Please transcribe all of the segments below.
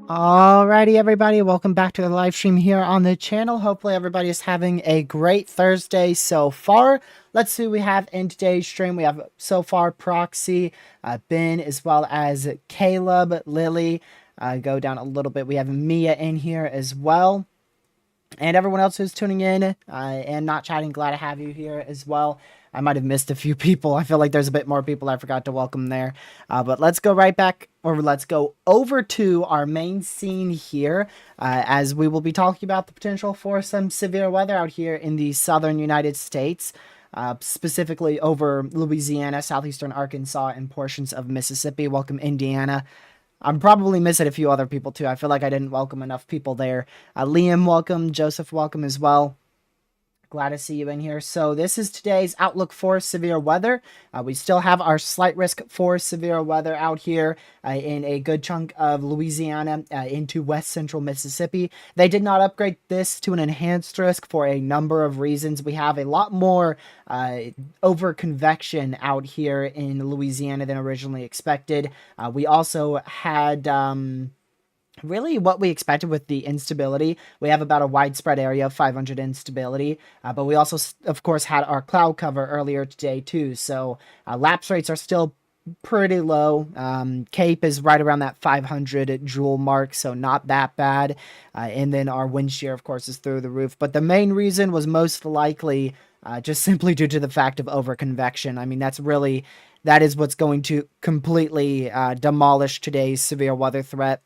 Alrighty, everybody, welcome back to the live stream here on the channel. Hopefully everybody is having a great Thursday so far. Let's see what we have in today's stream. We have so far Proxy, Ben, as well as Caleb, Lily. Go down a little bit. We have Mia in here as well. And everyone else who's tuning in and not chatting, glad to have you here as well. I might have missed a few people. I feel like there's a bit more people I forgot to welcome there. But let's go right back, or let's go over to our main scene here, as we will be talking about the potential for some severe weather out here in the southern United States, specifically over Louisiana, southeastern Arkansas, and portions of Mississippi. Welcome, Indiana. I'm probably missing a few other people too. I feel like I didn't welcome enough people there. Liam, welcome. Joseph, welcome as well. Glad to see you in here. So this is today's outlook for severe weather. We still have our slight risk for severe weather out here in a good chunk of Louisiana into west central Mississippi. They did not upgrade this to an enhanced risk for a number of reasons. We have a lot more over convection out here in Louisiana than originally expected. We also had really what we expected with the instability. We have about a widespread area of 500 instability, but we also, of course, had our cloud cover earlier today too. So lapse rates are still pretty low. CAPE is right around that 500 joule mark, so not that bad. And then our wind shear, of course, is through the roof. But the main reason was most likely just simply due to the fact of over convection. I mean, that is what's going to completely demolish today's severe weather threat.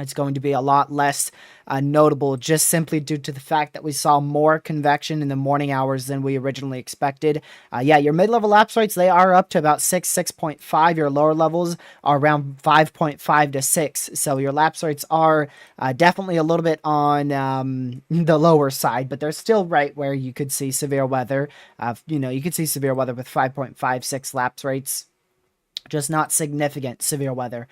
It's going to be a lot less notable just simply due to the fact that we saw more convection in the morning hours than we originally expected. Yeah, your mid-level lapse rates, they are up to about 6.5. Your lower levels are around 5.5 to 6. So your lapse rates are definitely a little bit on the lower side, but they're still right where you could see severe weather. You could see severe weather with 5.56 lapse rates, just not significant severe weather.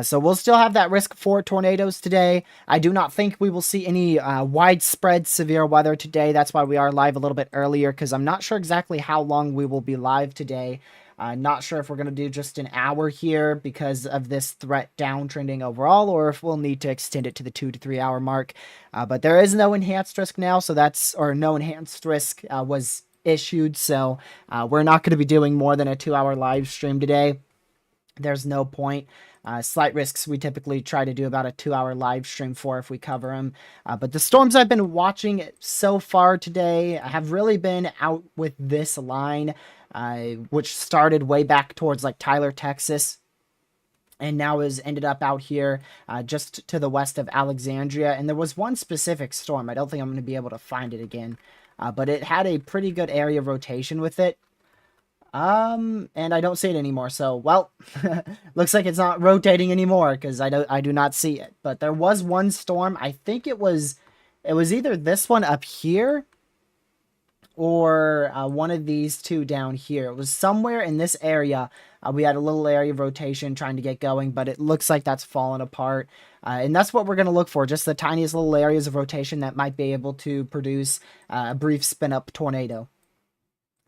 So we'll still have that risk for tornadoes today. I do not think we will see any widespread severe weather today. That's why we are live a little bit earlier, because I'm not sure exactly how long we will be live today. Not sure if we're going to do just an hour here because of this threat downtrending overall, or if we'll need to extend it to the 2 to 3 hour mark. But there is no enhanced risk now, no enhanced risk was issued. So we're not going to be doing more than a 2-hour live stream today. There's no point. Slight risks, we typically try to do about a 2-hour live stream for if we cover them. But the storms I've been watching so far today have really been out with this line, which started way back towards like Tyler, Texas. and now is ended up out here just to the west of Alexandria. And there was one specific storm. I don't think I'm going to be able to find it again, but it had a pretty good area of rotation with it. And I don't see it anymore. So, well, looks like it's not rotating anymore because I do not see it. But there was one storm. I think it was either this one up here or one of these two down here. It was somewhere in this area. We had a little area of rotation trying to get going, but it looks like that's fallen apart. And that's what we're going to look for, just the tiniest little areas of rotation that might be able to produce a brief spin-up tornado.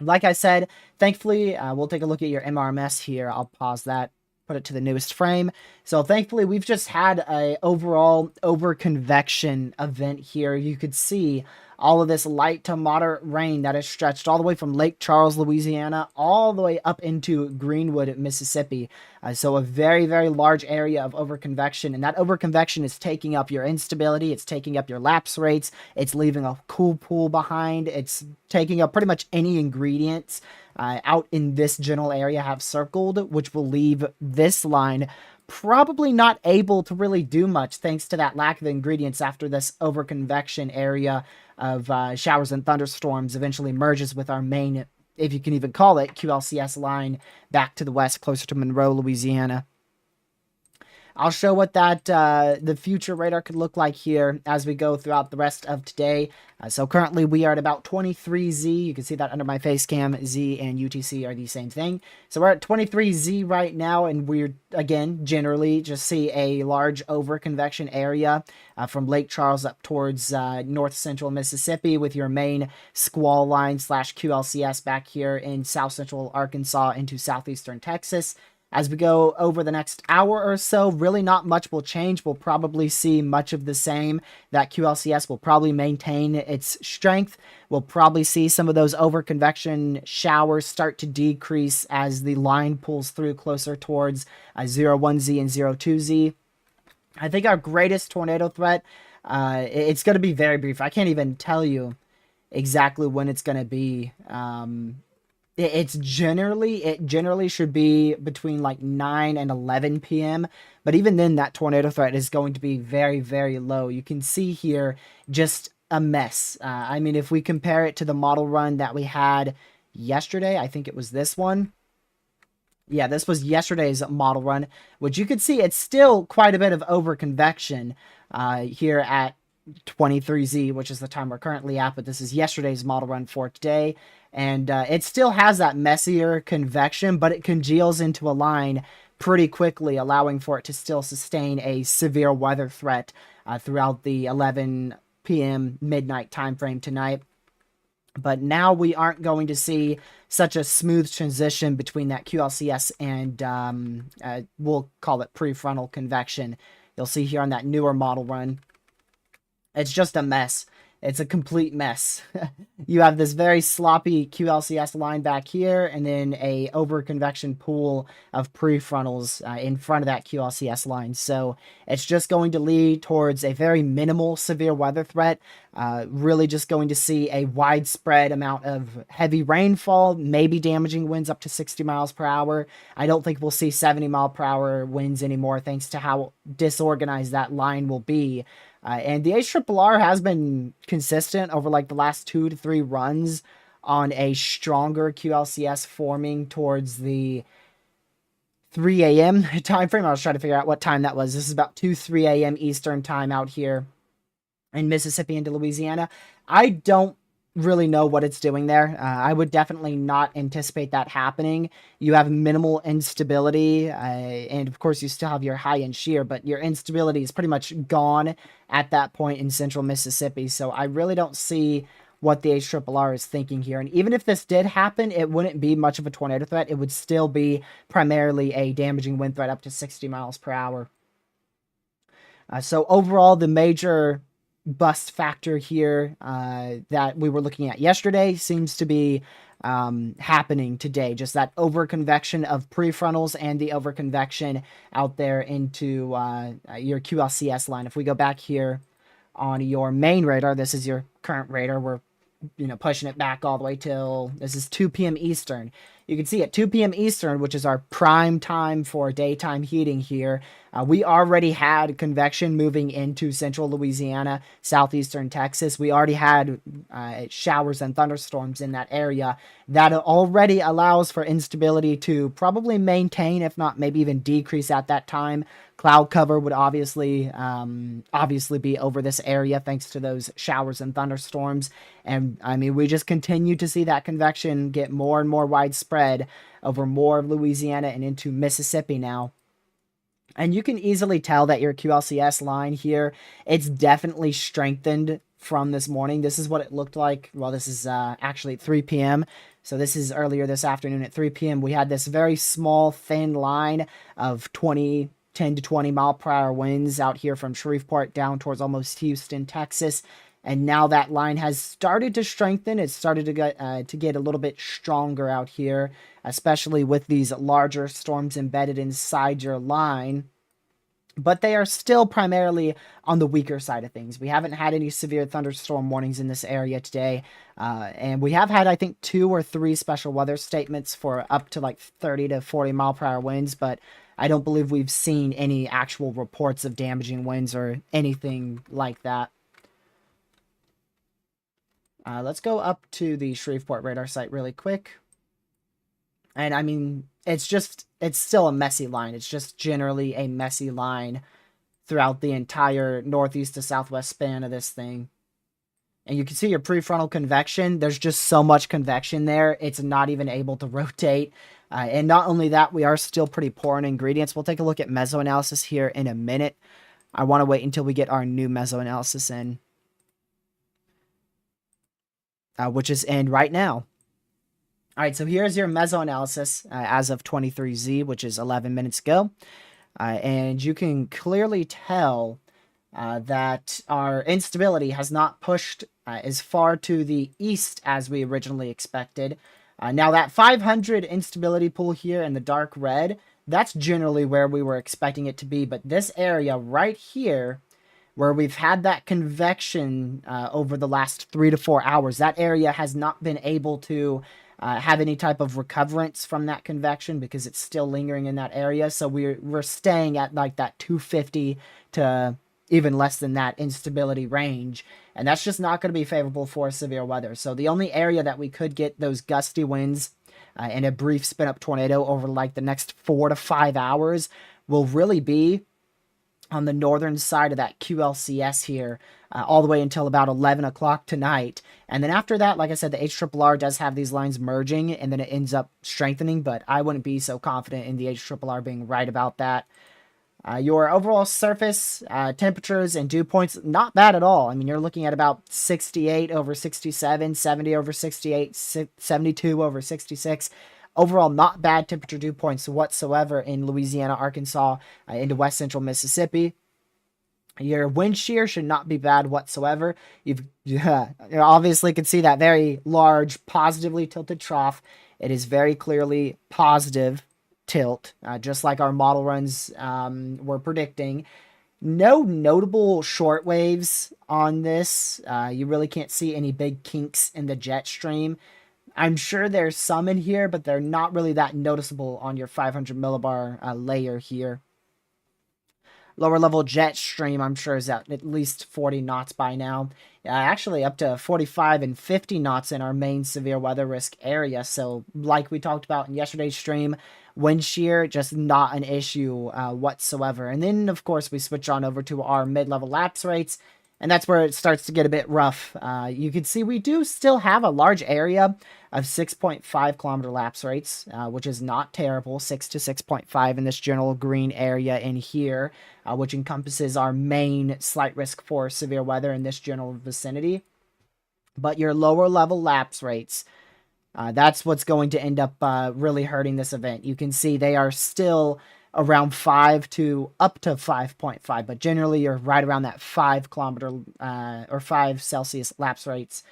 Like I said, thankfully, we'll take a look at your MRMS here. I'll pause that, put it to the newest frame. So thankfully, we've just had a overall over-convection event here. You could see all of this light to moderate rain that is stretched all the way from Lake Charles, Louisiana, all the way up into Greenwood, Mississippi. So a very, very large area of overconvection, and that overconvection is taking up your instability, it's taking up your lapse rates, it's leaving a cool pool behind, it's taking up pretty much any ingredients out in this general area have circled, which will leave this line probably not able to really do much thanks to that lack of ingredients after this overconvection area of showers and thunderstorms eventually merges with our main, if you can even call it, QLCS line back to the west, closer to Monroe, Louisiana. I'll show what that the future radar could look like here as we go throughout the rest of today. So currently we are at about 23Z. You can see that under my face cam. Z and UTC are the same thing. So we're at 23Z right now, and we're, again, generally just see a large over-convection area from Lake Charles up towards north central Mississippi, with your main squall line / QLCS back here in south central Arkansas into southeastern Texas. As we go over the next hour or so, really not much will change. We'll probably see much of the same. That QLCS will probably maintain its strength. We'll probably see some of those over-convection showers start to decrease as the line pulls through closer towards 01Z and 02Z. I think our greatest tornado threat, it's going to be very brief. I can't even tell you exactly when it's going to be. It generally should be between like 9 and 11 p.m. But even then, that tornado threat is going to be very, very low. You can see here just a mess. I mean, if we compare it to the model run that we had yesterday, I think it was this one. Yeah, this was yesterday's model run, which you could see it's still quite a bit of over-convection here at 23Z, which is the time we're currently at, but this is yesterday's model run for today. And it still has that messier convection, but it congeals into a line pretty quickly, allowing for it to still sustain a severe weather threat throughout the 11 p.m. midnight time frame tonight. But now we aren't going to see such a smooth transition between that QLCS and we'll call it prefrontal convection. You'll see here on that newer model run, it's just a mess. It's a complete mess. You have this very sloppy QLCS line back here, and then a over-convection pool of prefrontals in front of that QLCS line. So it's just going to lead towards a very minimal severe weather threat. Really just going to see a widespread amount of heavy rainfall, maybe damaging winds up to 60 miles per hour. I don't think we'll see 70 mile per hour winds anymore, thanks to how disorganized that line will be. And the HRRR has been consistent over like the last 2 to 3 runs on a stronger QLCS forming towards the 3 a.m. time frame. I was trying to figure out what time that was. This is about 3 a.m. Eastern time out here in Mississippi into Louisiana. I don't really know what it's doing there. I would definitely not anticipate that happening. You have minimal instability, and of course you still have your high and shear, but your instability is pretty much gone at that point in central Mississippi. So I really don't see what the HRRR is thinking here. And even if this did happen, it wouldn't be much of a tornado threat. It would still be primarily a damaging wind threat up to 60 miles per hour. So overall, the major bust factor here that we were looking at yesterday seems to be happening today. Just that over-convection of prefrontals and the over-convection out there into your QLCS line. If we go back here on your main radar, this is your current radar. We're pushing it back all the way till this is 2 p.m. Eastern. You can see at 2 p.m. Eastern, which is our prime time for daytime heating here, we already had convection moving into central Louisiana, southeastern Texas. We already had showers and thunderstorms in that area. That already allows for instability to probably maintain, if not maybe even decrease at that time. Cloud cover would obviously be over this area thanks to those showers and thunderstorms. And I mean, we just continue to see that convection get more and more widespread over more of Louisiana and into Mississippi now. And you can easily tell that your QLCS line here, it's definitely strengthened from this morning. This is what it looked like. Well, this is actually 3 p.m. So this is earlier this afternoon at 3 p.m. We had this very small, thin line of 10 to 20 mile per hour winds out here from Shreveport down towards almost Houston, Texas. And now that line has started to strengthen. It's started to get a little bit stronger out here, especially with these larger storms embedded inside your line. But they are still primarily on the weaker side of things. We haven't had any severe thunderstorm warnings in this area today. And we have had, I think, 2 or 3 special weather statements for up to like 30 to 40 mile per hour winds. But I don't believe we've seen any actual reports of damaging winds or anything like that. Let's go up to the Shreveport radar site really quick. And I mean, it's still a messy line. It's just generally a messy line throughout the entire northeast to southwest span of this thing. And you can see your prefrontal convection. There's just so much convection there. It's not even able to rotate. And not only that, we are still pretty poor in ingredients. We'll take a look at mesoanalysis here in a minute. I want to wait until we get our new mesoanalysis in. Which is in right now. All right, so here's your mesoanalysis as of 23Z, which is 11 minutes ago. And you can clearly tell that our instability has not pushed as far to the east as we originally expected. Now, that 500 instability pool here in the dark red, that's generally where we were expecting it to be. But this area right here, where we've had that convection over the last 3 to 4 hours, that area has not been able to have any type of recoverance from that convection because it's still lingering in that area. So we're staying at like that 250 to even less than that instability range. And that's just not going to be favorable for severe weather. So the only area that we could get those gusty winds and a brief spin up tornado over like the next 4 to 5 hours will really be on the northern side of that QLCS here, all the way until about 11 o'clock tonight. And then after that, like I said, the HRRR does have these lines merging, and then it ends up strengthening, but I wouldn't be so confident in the HRRR being right about that. Your overall surface temperatures and dew points, not bad at all. I mean, you're looking at about 68 over 67, 70 over 68, 72 over 66. Overall, not bad temperature dew points whatsoever in Louisiana, Arkansas, into west central Mississippi. Your wind shear should not be bad whatsoever. You obviously can see that very large, positively tilted trough. It is very clearly positive tilt, just like our model runs were predicting. No notable short waves on this. You really can't see any big kinks in the jet stream. I'm sure there's some in here, but they're not really that noticeable on your 500 millibar layer here. Lower level jet stream, I'm sure, is at least 40 knots by now. Actually, up to 45 and 50 knots in our main severe weather risk area. So, like we talked about in yesterday's stream, wind shear, just not an issue whatsoever. And then, of course, we switch on over to our mid-level lapse rates. And that's where it starts to get a bit rough. You can see we do still have a large area of 6.5 kilometer lapse rates, which is not terrible. 6 to 6.5 in this general green area in here, which encompasses our main slight risk for severe weather in this general vicinity. But your lower level lapse rates, that's what's going to end up really hurting this event. You can see they are still around 5 to up to 5.5, but generally you're right around that 5 kilometer or 5 Celsius lapse rates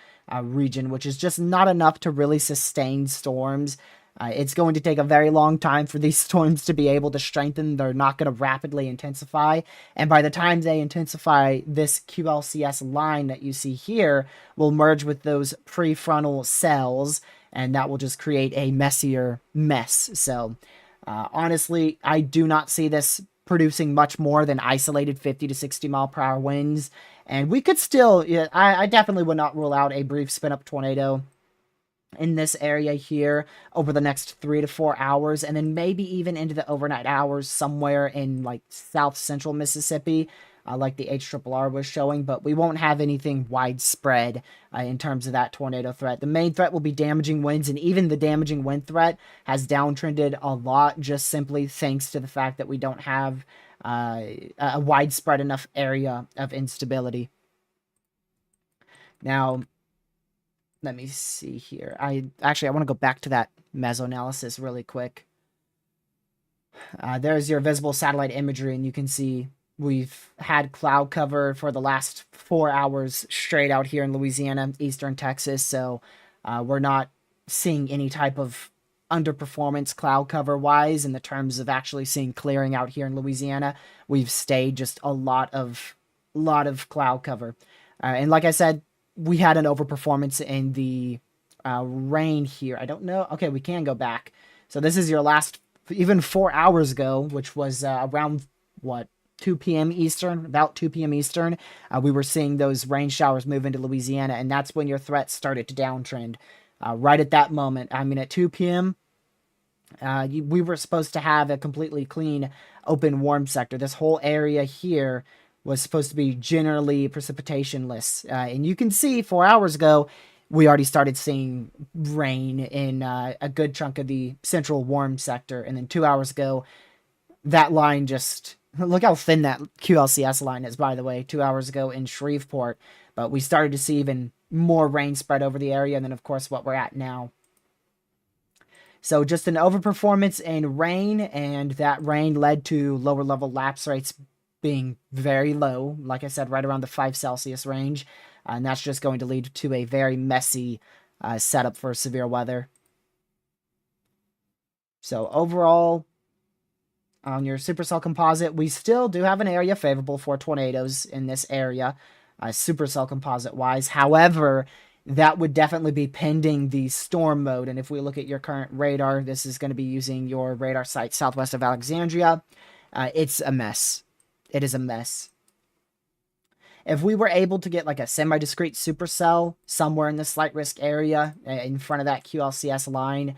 region, which is just not enough to really sustain storms It's going to take a very long time for these storms to be able to strengthen. They're not going to rapidly intensify. And by the time they intensify, this QLCS line that you see here will merge with those prefrontal cells, and that will just create a messier mess. So, honestly, I do not see this producing much more than isolated 50 to 60 mile per hour winds. And we could still, yeah, I definitely would not rule out a brief spin up tornado in this area here over the next 3 to 4 hours, and then maybe even into the overnight hours somewhere in like south central Mississippi, like the HRRR was showing. But we won't have anything widespread in terms of that tornado threat. The main threat will be damaging winds, and even the damaging wind threat has downtrended a lot, just simply thanks to the fact that we don't have a widespread enough area of instability. Now, let me see here. I want to go back to that Mesoanalysis really quick. There's your visible satellite imagery, and you can see we've had cloud cover for the last 4 hours straight out here in Louisiana, eastern Texas. So we're not seeing any type of underperformance cloud cover wise in the terms of actually seeing clearing out here in Louisiana. We've stayed just a lot of cloud cover. And like I said, we had an overperformance in the rain here. I don't know. Okay, we can go back. So this is your last, even 4 hours ago, which was around, what, 2 p.m. Eastern, about 2 p.m. Eastern. We were seeing those rain showers move into Louisiana, and that's when your threat started to downtrend. Right at that moment, I mean, at 2 p.m., we were supposed to have a completely clean, open, warm sector. This whole area here was supposed to be generally precipitationless. And you can see 4 hours ago, we already started seeing rain in a good chunk of the central warm sector. And then 2 hours ago, that line just... Look how thin that QLCS line is, by the way, 2 hours ago in Shreveport. But we started to see even more rain spread over the area, and then, of course, what we're at now. So just an overperformance in rain, and that rain led to lower level lapse rates being very low, like I said, right around the 5 Celsius range. And that's just going to lead to a very messy setup for severe weather. So overall, on your supercell composite, we still do have an area favorable for tornadoes in this area, supercell composite wise. However, that would definitely be pending the storm mode. And if we look at your current radar, this is going to be using your radar site southwest of Alexandria. It's a mess. It is a mess. If we were able to get like a semi-discrete supercell somewhere in the slight risk area in front of that QLCS line,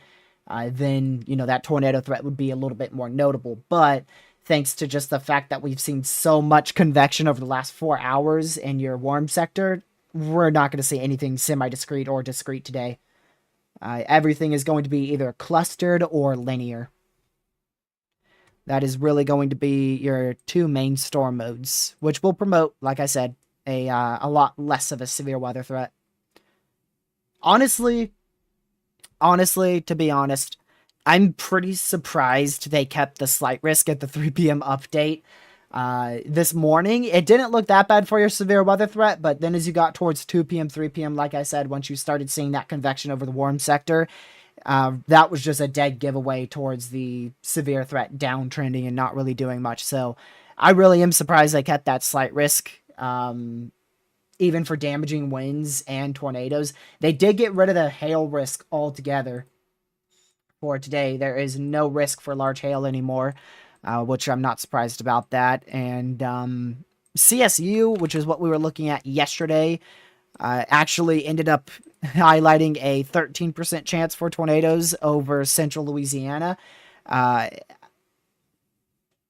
then, you know, that tornado threat would be a little bit more notable. But thanks to just the fact that we've seen so much convection over the last 4 hours in your warm sector, we're not going to see anything semi-discrete or discrete today. Everything is going to be either clustered or linear. That is really going to be your two main storm modes, which will promote, like I said, a lot less of a severe weather threat. Honestly, to be honest, I'm pretty surprised they kept the slight risk at the 3 p.m. update this morning. It didn't look that bad for your severe weather threat, but then as you got towards 2 p.m., 3 p.m., like I said, once you started seeing that convection over the warm sector, that was just a dead giveaway towards the severe threat downtrending and not really doing much. So I really am surprised they kept that slight risk, even for damaging winds and tornadoes. They did get rid of the hail risk altogether for today. There is no risk for large hail anymore, which I'm not surprised about that. And CSU, which is what we were looking at yesterday, actually ended up highlighting a 13% chance for tornadoes over central Louisiana.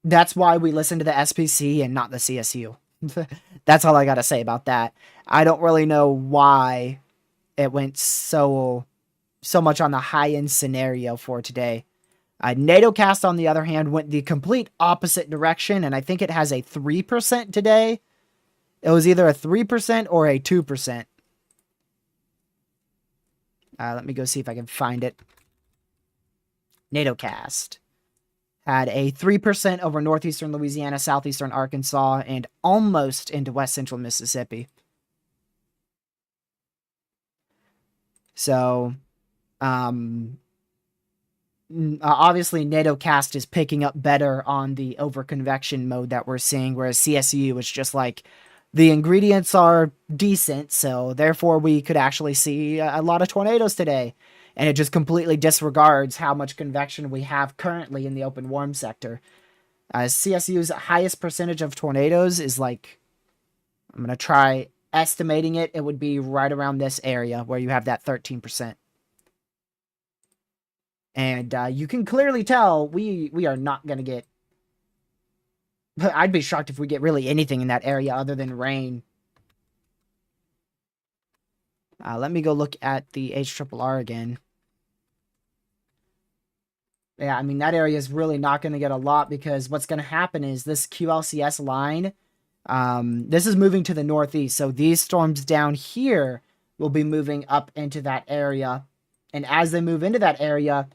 That's why we listen to the SPC and not the CSU. That's all I got to say about that. I don't really know why it went so much on the high-end scenario for today. NATOcast, on the other hand, went the complete opposite direction, and I think it has a 3% today. It was either a 3% or a 2%. Let me go see if I can find it. NATOcast had a 3% over northeastern Louisiana, southeastern Arkansas, and almost into west central Mississippi. So, obviously NATOcast is picking up better on the over-convection mode that we're seeing, whereas CSU is just like, the ingredients are decent, so therefore we could actually see a lot of tornadoes today. And it just completely disregards how much convection we have currently in the open warm sector. CSU's highest percentage of tornadoes is like, I'm going to try estimating it. It would be right around this area where you have that 13%. And you can clearly tell we are not going to get... I'd be shocked if we get really anything in that area other than rain. Let me go look at the HRRR again. Yeah, I mean, that area is really not going to get a lot because what's going to happen is this QLCS line, this is moving to the northeast. So these storms down here will be moving up into that area. And as they move into that area,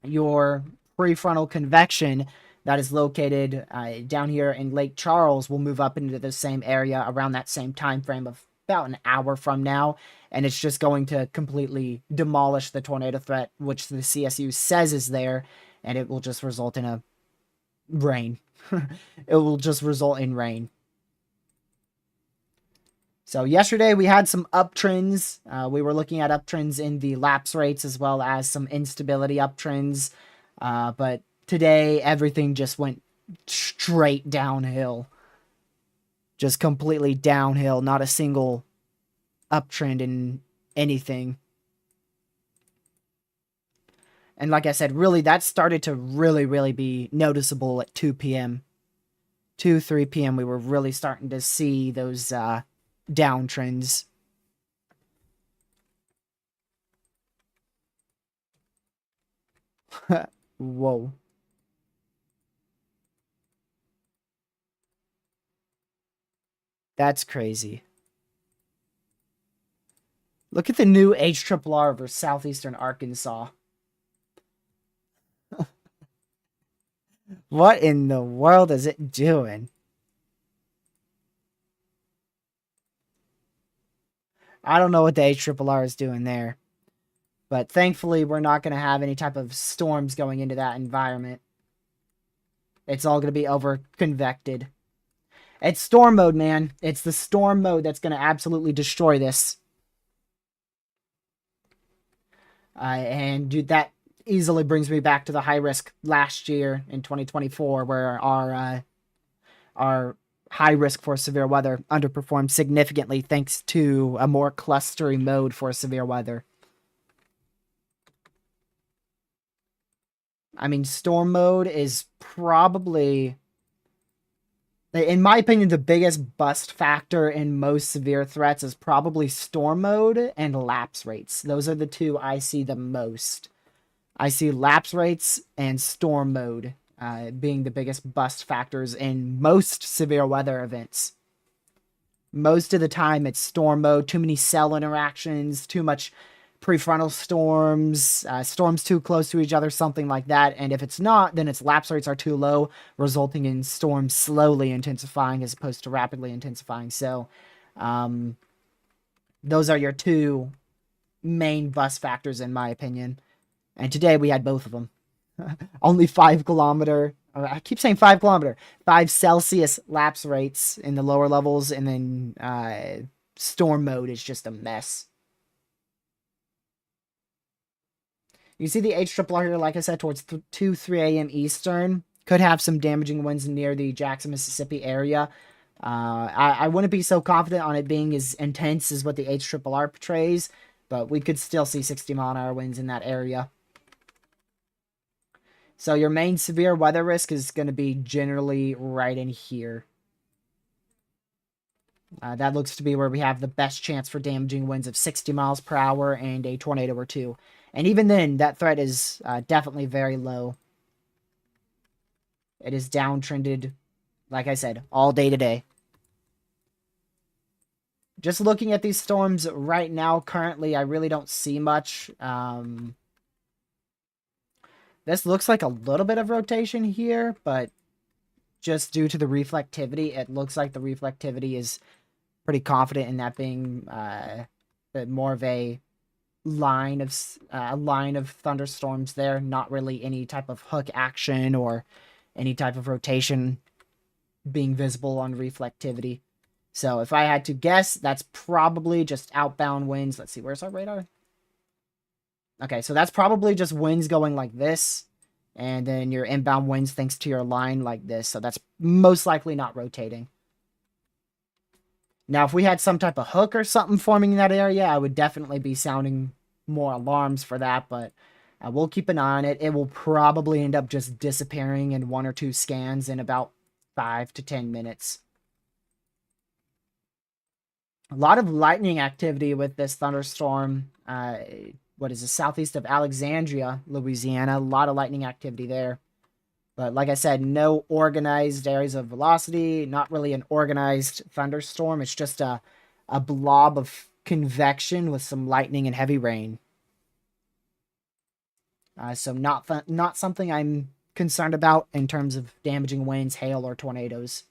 your prefrontal convection that is located down here in Lake Charles will move up into the same area around that same time frame of about an hour from now, and it's just going to completely demolish the tornado threat, which the CSU says is there, and it will just result in a rain. It will just result in rain. So yesterday we had some uptrends. We were looking at uptrends in the lapse rates as well as some instability uptrends, but today everything just went straight downhill. Just completely downhill. Not a single uptrend in anything. And like I said, really, that started to really be noticeable at 2 p.m. 2, 3 p.m. We were really starting to see those downtrends. Whoa. That's crazy. Look at the new HRRR over southeastern Arkansas. What in the world is it doing? I don't know what the HRRR is doing there. But thankfully, we're not going to have any type of storms going into that environment. It's all going to be over-convected. It's storm mode, man. It's the storm mode that's going to absolutely destroy this. And dude, that easily brings me back to the high risk last year in 2024, where our high risk for severe weather underperformed significantly thanks to a more clustery mode for severe weather. I mean, storm mode is probably, in my opinion, the biggest bust factor in most severe threats is probably storm mode and lapse rates. Those are the two I see the most. I see lapse rates and storm mode being the biggest bust factors in most severe weather events. Most of the time, it's storm mode, too many cell interactions, too much prefrontal storms, storms too close to each other, something like that. And if it's not, then its lapse rates are too low, resulting in storms slowly intensifying as opposed to rapidly intensifying. So those are your two main bust factors, in my opinion. And today we had both of them. Only 5 kilometer, I keep saying 5 kilometer, 5 Celsius lapse rates in the lower levels, and then storm mode is just a mess. You see the HRRR here, like I said, towards 2, 3 a.m. Eastern. Could have some damaging winds near the Jackson, Mississippi area. I wouldn't be so confident on it being as intense as what the HRRR portrays, but we could still see 60-mile-an-hour winds in that area. So your main severe weather risk is going to be generally right in here. That looks to be where we have the best chance for damaging winds of 60 miles per hour and a tornado or two. And even then, that threat is definitely very low. It is downtrended, like I said, all day today. Just looking at these storms right now, currently, I really don't see much. This looks like a little bit of rotation here, but just due to the reflectivity, it looks like the reflectivity is pretty confident in that being more of a line of thunderstorms there. Not really any type of hook action or any type of rotation being visible on reflectivity. So if I had to guess, that's probably just outbound winds. Let's see, where's our radar? Okay, so that's probably just winds going like this, and then your inbound winds thanks to your line like this. So that's most likely not rotating. Now, if we had some type of hook or something forming in that area, I would definitely be sounding more alarms for that, but we'll keep an eye on it. It will probably end up just disappearing in 1 or 2 scans in about 5 to 10 minutes. A lot of lightning activity with this thunderstorm. What is it? Southeast of Alexandria, Louisiana. A lot of lightning activity there. But like I said, no organized areas of velocity, not really an organized thunderstorm. It's just a blob of convection with some lightning and heavy rain. So not something I'm concerned about in terms of damaging winds, hail, or tornadoes.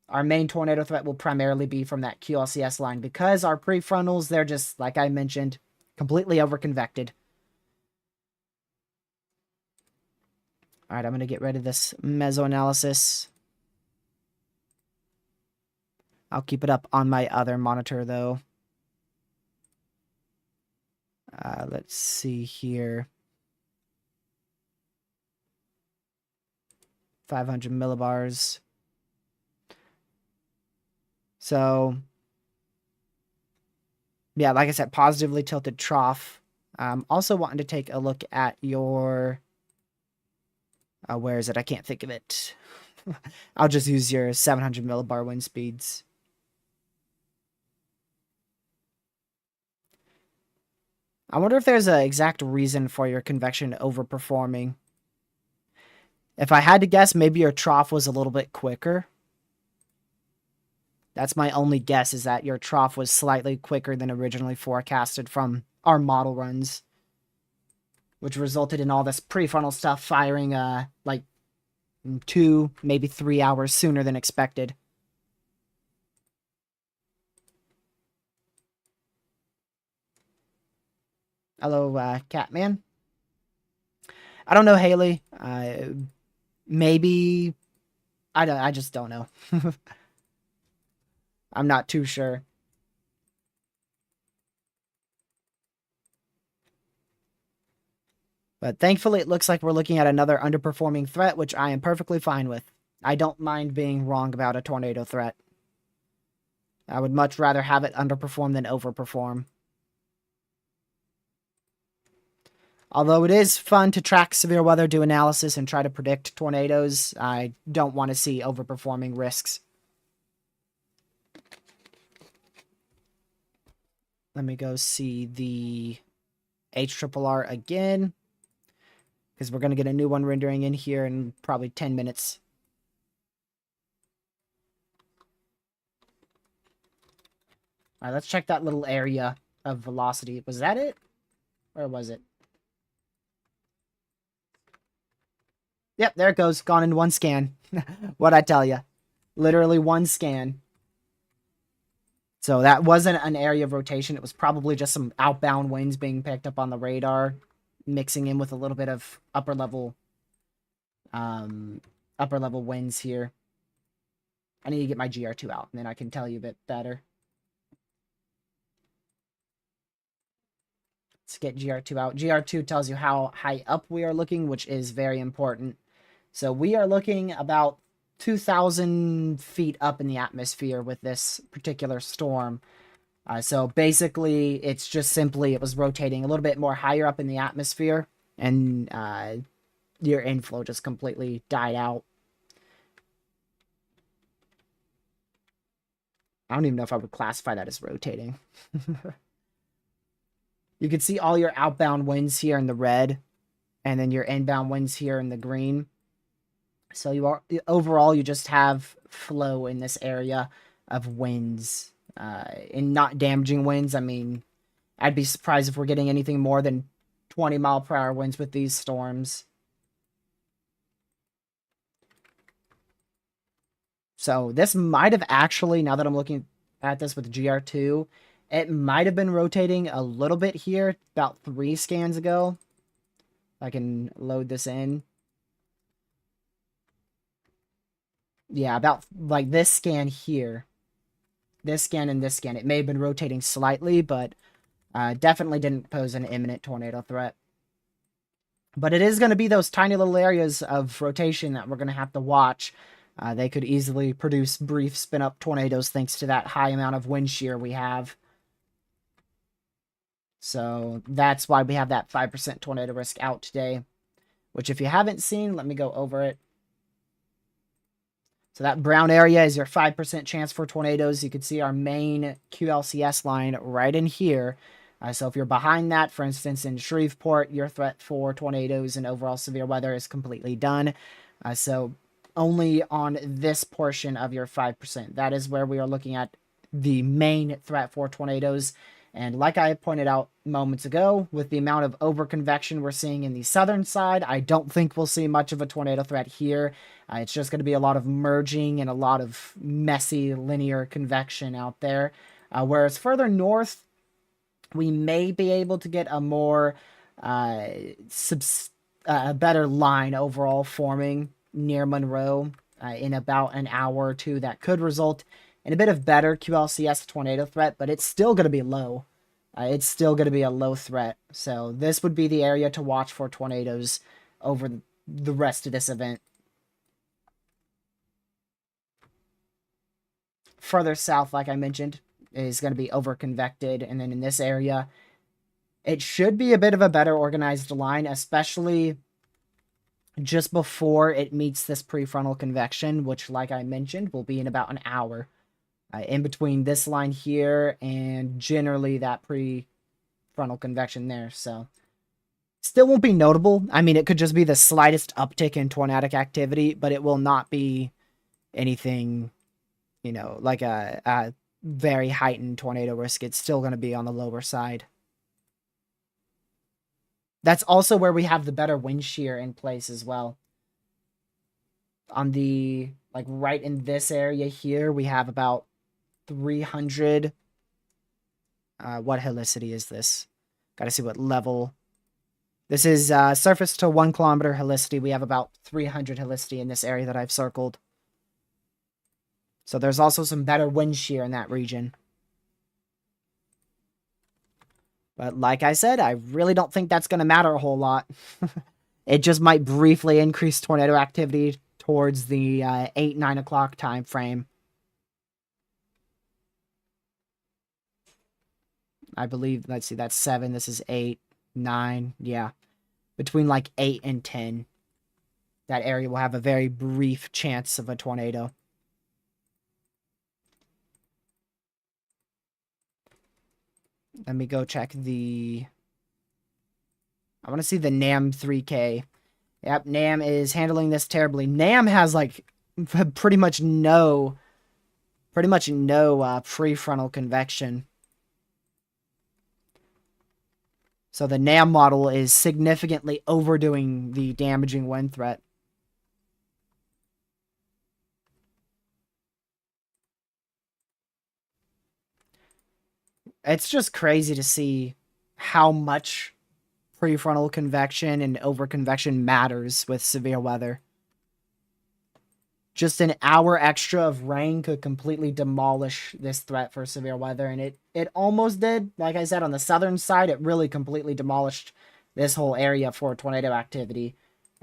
Our main tornado threat will primarily be from that QLCS line because our prefrontals, they're just, like I mentioned, completely overconvected. All right, I'm going to get rid of this Mesoanalysis. I'll keep it up on my other monitor, though. Let's see here. 500 millibars. So, yeah, like I said, positively tilted trough. Also wanting to take a look at your... where is it? I can't think of it. I'll just use your 700 millibar wind speeds. I wonder if there's an exact reason for your convection overperforming. If I had to guess, maybe your trough was a little bit quicker. That's my only guess, is that your trough was slightly quicker than originally forecasted from our model runs, which resulted in all this prefrontal stuff firing like 2, maybe 3 hours sooner than expected. Hello, Catman. I don't know, Haley. Maybe... I just don't know. I'm not too sure. But thankfully, it looks like we're looking at another underperforming threat, which I am perfectly fine with. I don't mind being wrong about a tornado threat. I would much rather have it underperform than overperform. Although it is fun to track severe weather, do analysis, and try to predict tornadoes, I don't want to see overperforming risks. Let me go see the HRRR again, because we're going to get a new one rendering in here in probably 10 minutes. All right, let's check that little area of velocity. Was that it? Or was it? Yep, there it goes. Gone in 1 scan. What'd I tell you? Literally 1 scan. So that wasn't an area of rotation. It was probably just some outbound winds being picked up on the radar, mixing in with a little bit of upper level winds here. I need to get my GR2 out, and then I can tell you a bit better. Let's get GR2 out. GR2 tells you how high up we are looking, which is very important. So we are looking about 2,000 feet up in the atmosphere with this particular storm. So basically, it's just simply, it was rotating a little bit more higher up in the atmosphere, and your inflow just completely died out. I don't even know if I would classify that as rotating. You can see all your outbound winds here in the red, and then your inbound winds here in the green. So overall, you just have flow in this area of winds. And not damaging winds. I mean, I'd be surprised if we're getting anything more than 20 mile per hour winds with these storms. So this might have actually, now that I'm looking at this with GR2, It might have been rotating a little bit here about 3 scans ago. I can load this in. Yeah, about like this scan here. This scan and this scan. It may have been rotating slightly, but definitely didn't pose an imminent tornado threat. But it is going to be those tiny little areas of rotation that we're going to have to watch. They could easily produce brief spin-up tornadoes thanks to that high amount of wind shear we have. So that's why we have that 5% tornado risk out today, which if you haven't seen, let me go over it. So that brown area is your 5% chance for tornadoes. You can see our main QLCS line right in here. So if you're behind that, for instance, in Shreveport, your threat for tornadoes and overall severe weather is completely done. So only on this portion of your 5%. That is where we are looking at the main threat for tornadoes. And like I pointed out moments ago, with the amount of overconvection we're seeing in the southern side, I don't think we'll see much of a tornado threat here. It's just going to be a lot of merging and a lot of messy linear convection out there. Whereas further north, we may be able to get a more better line overall forming near Monroe in about an hour or two. That could result in a bit of better QLCS tornado threat, but it's still going to be low. It's still going to be a low threat. So this would be the area to watch for tornadoes over the rest of this event. Further south, like I mentioned, is going to be overconvected. And then in this area, it should be a bit of a better organized line, especially just before it meets this prefrontal convection, which, like I mentioned, will be in about an hour. In between this line here and generally that prefrontal convection there. So still won't be notable. I mean, it could just be the slightest uptick in tornadic activity, but it will not be anything, you know, like a very heightened tornado risk. It's still going to be on the lower side. That's also where we have the better wind shear in place as well. On the, like right in this area here, we have about 300. What helicity is this? Got to see what level. This is surface to 1 kilometer helicity. We have about 300 helicity in this area that I've circled. So there's also some better wind shear in that region. But like I said, I really don't think that's going to matter a whole lot. It just might briefly increase tornado activity towards the 8, 9 o'clock time frame. I believe, let's see, that's 7. This is 8, 9. Yeah. Between like 8 and 10. That area will have a very brief chance of a tornado. Let me go check the... I want to see the NAM 3K. Yep, NAM is handling this terribly. NAM has like pretty much no prefrontal convection. So the NAM model is significantly overdoing the damaging wind threat. It's just crazy to see how much prefrontal convection and overconvection matters with severe weather. Just an hour extra of rain could completely demolish this threat for severe weather, and it almost did. Like I said, on the southern side, it really completely demolished this whole area for tornado activity.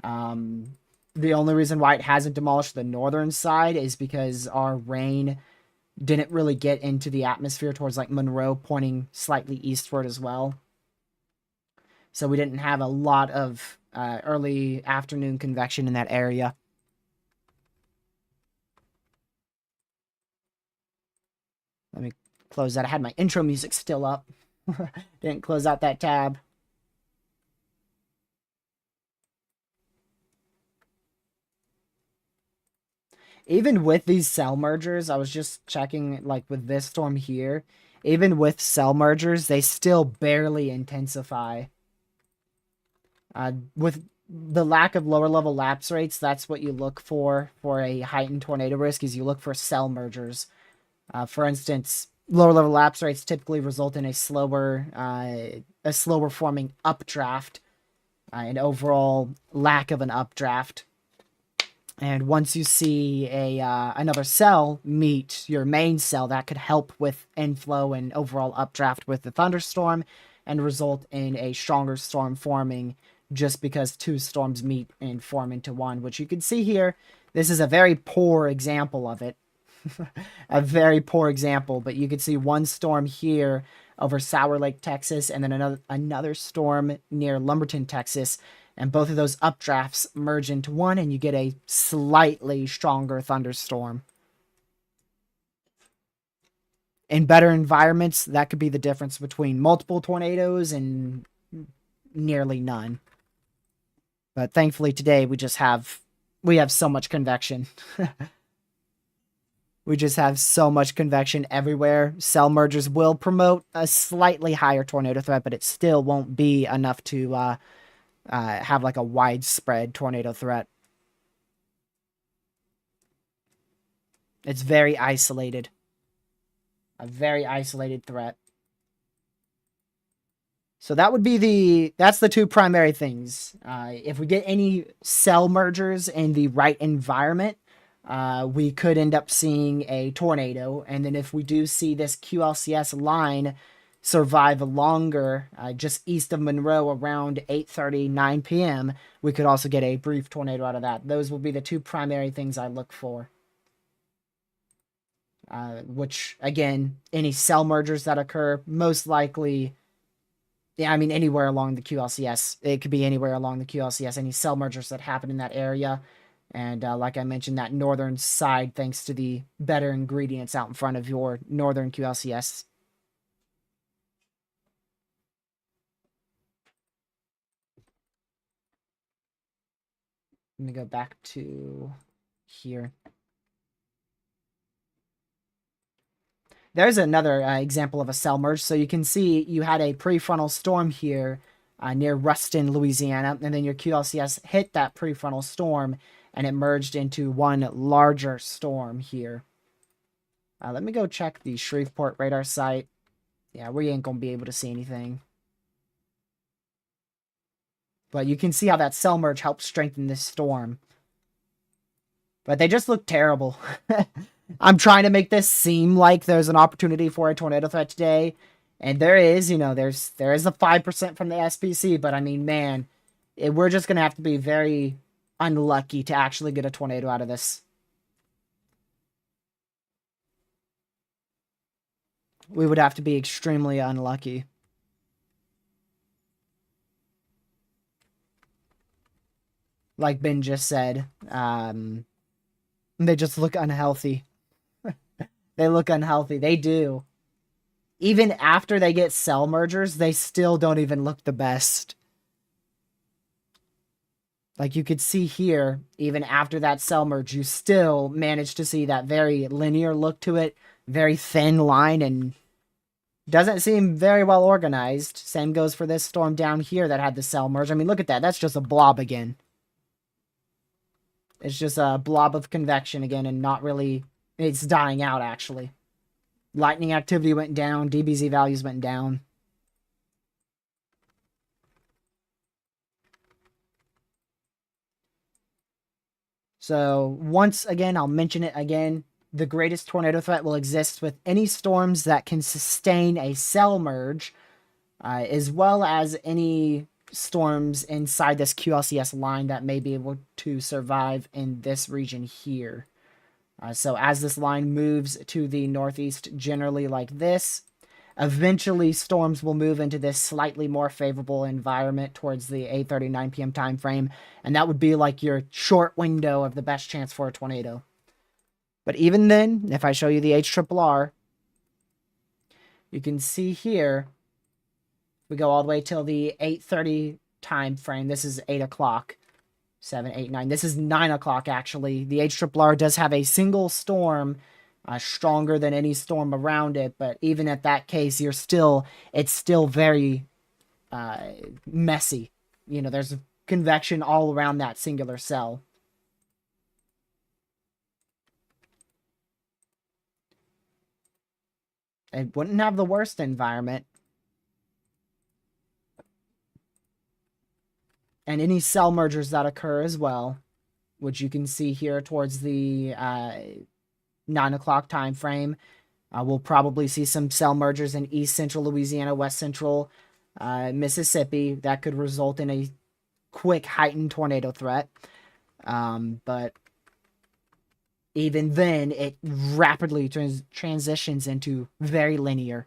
The only reason why it hasn't demolished the northern side is because our rain didn't really get into the atmosphere towards like Monroe, pointing slightly eastward as well. So we didn't have a lot of early afternoon convection in that area. Let me close that. I had my intro music still up. Didn't close out that tab. Even with these cell mergers, I was just checking, like with this storm here, even with cell mergers, they still barely intensify. With the lack of lower level lapse rates, that's what you look for a heightened tornado risk, is you look for cell mergers. For instance, lower level lapse rates typically result in a slower forming updraft, an overall lack of an updraft. And once you see another cell meet your main cell, that could help with inflow and overall updraft with the thunderstorm and result in a stronger storm forming just because two storms meet and form into one, which you can see here. This is a very poor example of it. A very poor example, but you can see one storm here over Sour Lake, Texas, and then another storm near Lumberton, Texas. And both of those updrafts merge into one, and you get a slightly stronger thunderstorm. In better environments, that could be the difference between multiple tornadoes and nearly none. But thankfully today we have so much convection. We just have so much convection everywhere. Cell mergers will promote a slightly higher tornado threat, but it still won't be enough to have like a widespread tornado threat. It's very isolated. A very isolated threat. So that would be that's the two primary things. If we get any cell mergers in the right environment, we could end up seeing a tornado. And then if we do see this QLCS line survive longer, just east of Monroe around 8:30, 9 p.m., we could also get a brief tornado out of that. Those will be the two primary things I look for. Which, again, any cell mergers that occur, most likely, yeah, I mean, anywhere along the QLCS. It could be anywhere along the QLCS, any cell mergers that happen in that area. And like I mentioned, that northern side, thanks to the better ingredients out in front of your northern QLCS. Let me go back to here. There's another example of a cell merge. So you can see you had a prefrontal storm here near Ruston, Louisiana, and then your QLCS hit that prefrontal storm, and it merged into one larger storm here. Let me go check the Shreveport radar site. Yeah, we ain't going to be able to see anything. But you can see how that cell merge helped strengthen this storm. But they just look terrible. I'm trying to make this seem like there's an opportunity for a tornado threat today. And there is, there is a 5% from the SPC. But I mean, man, we're just going to have to be very unlucky to actually get a tornado out of this. We would have to be extremely unlucky. Like Ben just said, they just look unhealthy. They look unhealthy. They do. Even after they get cell mergers, they still don't even look the best. Like you could see here, even after that cell merge, you still manage to see that very linear look to it, very thin line, and doesn't seem very well organized. Same goes for this storm down here that had the cell merge. I mean, look at that. That's just a blob again. It's just a blob of convection again, and not really... It's dying out, actually. Lightning activity went down. DBZ values went down. So, once again, I'll mention it again. The greatest tornado threat will exist with any storms that can sustain a cell merge, as well as any storms inside this QLCS line that may be able to survive in this region here. So as this line moves to the northeast, generally like this, eventually storms will move into this slightly more favorable environment towards the 8:30, 9 p.m. time frame, and that would be like your short window of the best chance for a tornado. But even then, if I show you the HRRR, you can see here, we go all the way till the 8:30 time frame. This is 8 o'clock. 7, 8, 9. This is 9 o'clock, actually. The HRRR does have a single storm stronger than any storm around it, but even at that case, it's still very messy. There's convection all around that singular cell. It wouldn't have the worst environment. And any cell mergers that occur as well, which you can see here towards the 9 o'clock time frame. We'll probably see some cell mergers in East Central Louisiana, West Central Mississippi. That could result in a quick heightened tornado threat. But even then, it rapidly transitions into very linear.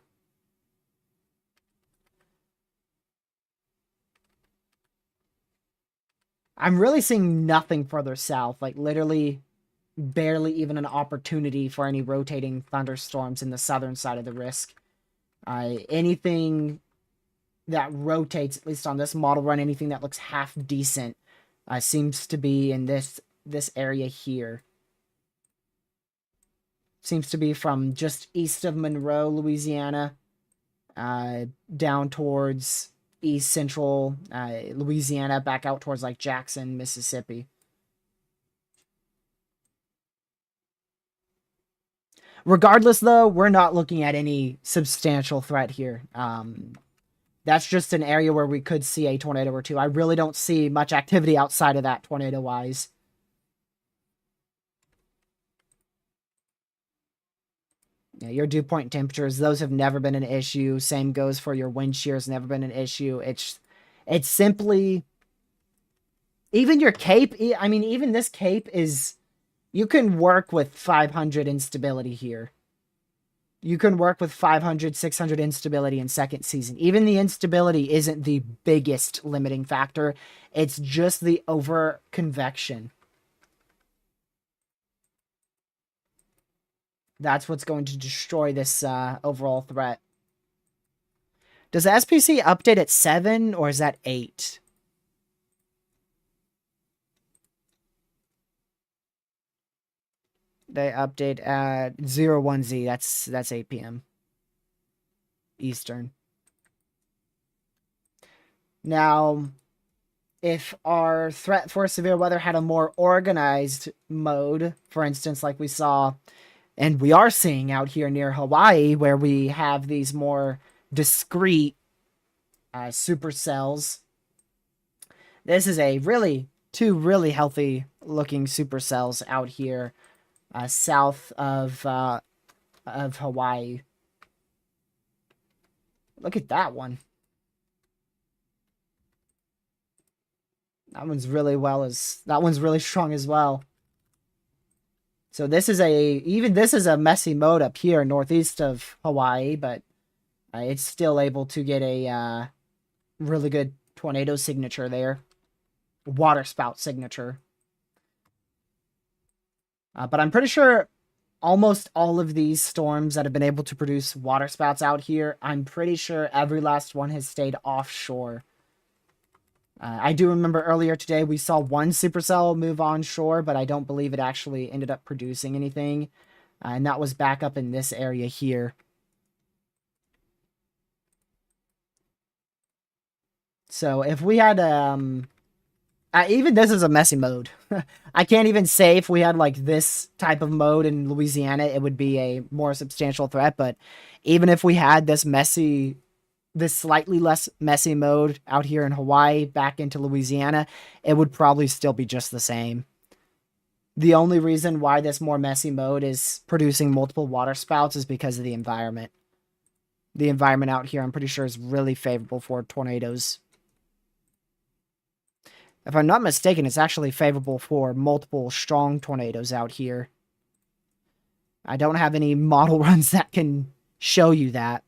I'm really seeing nothing further south, like literally barely even an opportunity for any rotating thunderstorms in the southern side of the risk. Anything that rotates, at least on this model run, anything that looks half decent seems to be in this area here. Seems to be from just east of Monroe, Louisiana, down towards east central Louisiana, back out towards like Jackson, Mississippi. Regardless, though, we're not looking at any substantial threat here. That's just an area where we could see a tornado or two. I really don't see much activity outside of that tornado-wise. Yeah, your dew point temperatures, those have never been an issue. Same goes for your wind shear, has never been an issue. It's simply... Even your cape, I mean, even this cape is... You can work with 500 instability here. You can work with 500, 600 instability in second season. Even the instability isn't the biggest limiting factor. It's just the over convection. That's what's going to destroy this overall threat. Does the SPC update at 7 or is that 8? They update at 01Z. That's 8 p.m. Eastern. Now, if our threat for severe weather had a more organized mode, for instance, like we saw, and we are seeing out here near Hawaii, where we have these more discrete supercells. This is a two really healthy looking supercells out here. South of Hawaii. Look at that one. That one's really strong as well. So this is a messy mode up here northeast of Hawaii, but it's still able to get a really good tornado signature there. Water spout signature. But I'm pretty sure almost all of these storms that have been able to produce water spouts out here, I'm pretty sure every last one has stayed offshore. I do remember earlier today we saw one supercell move onshore, but I don't believe it actually ended up producing anything. And that was back up in this area here. So if we had even this is a messy mode. I can't even say if we had like this type of mode in Louisiana, it would be a more substantial threat. But even if we had this slightly less messy mode out here in Hawaii back into Louisiana, it would probably still be just the same. The only reason why this more messy mode is producing multiple water spouts is because of the environment. The environment out here, I'm pretty sure, is really favorable for tornadoes. If I'm not mistaken, it's actually favorable for multiple strong tornadoes out here. I don't have any model runs that can show you that.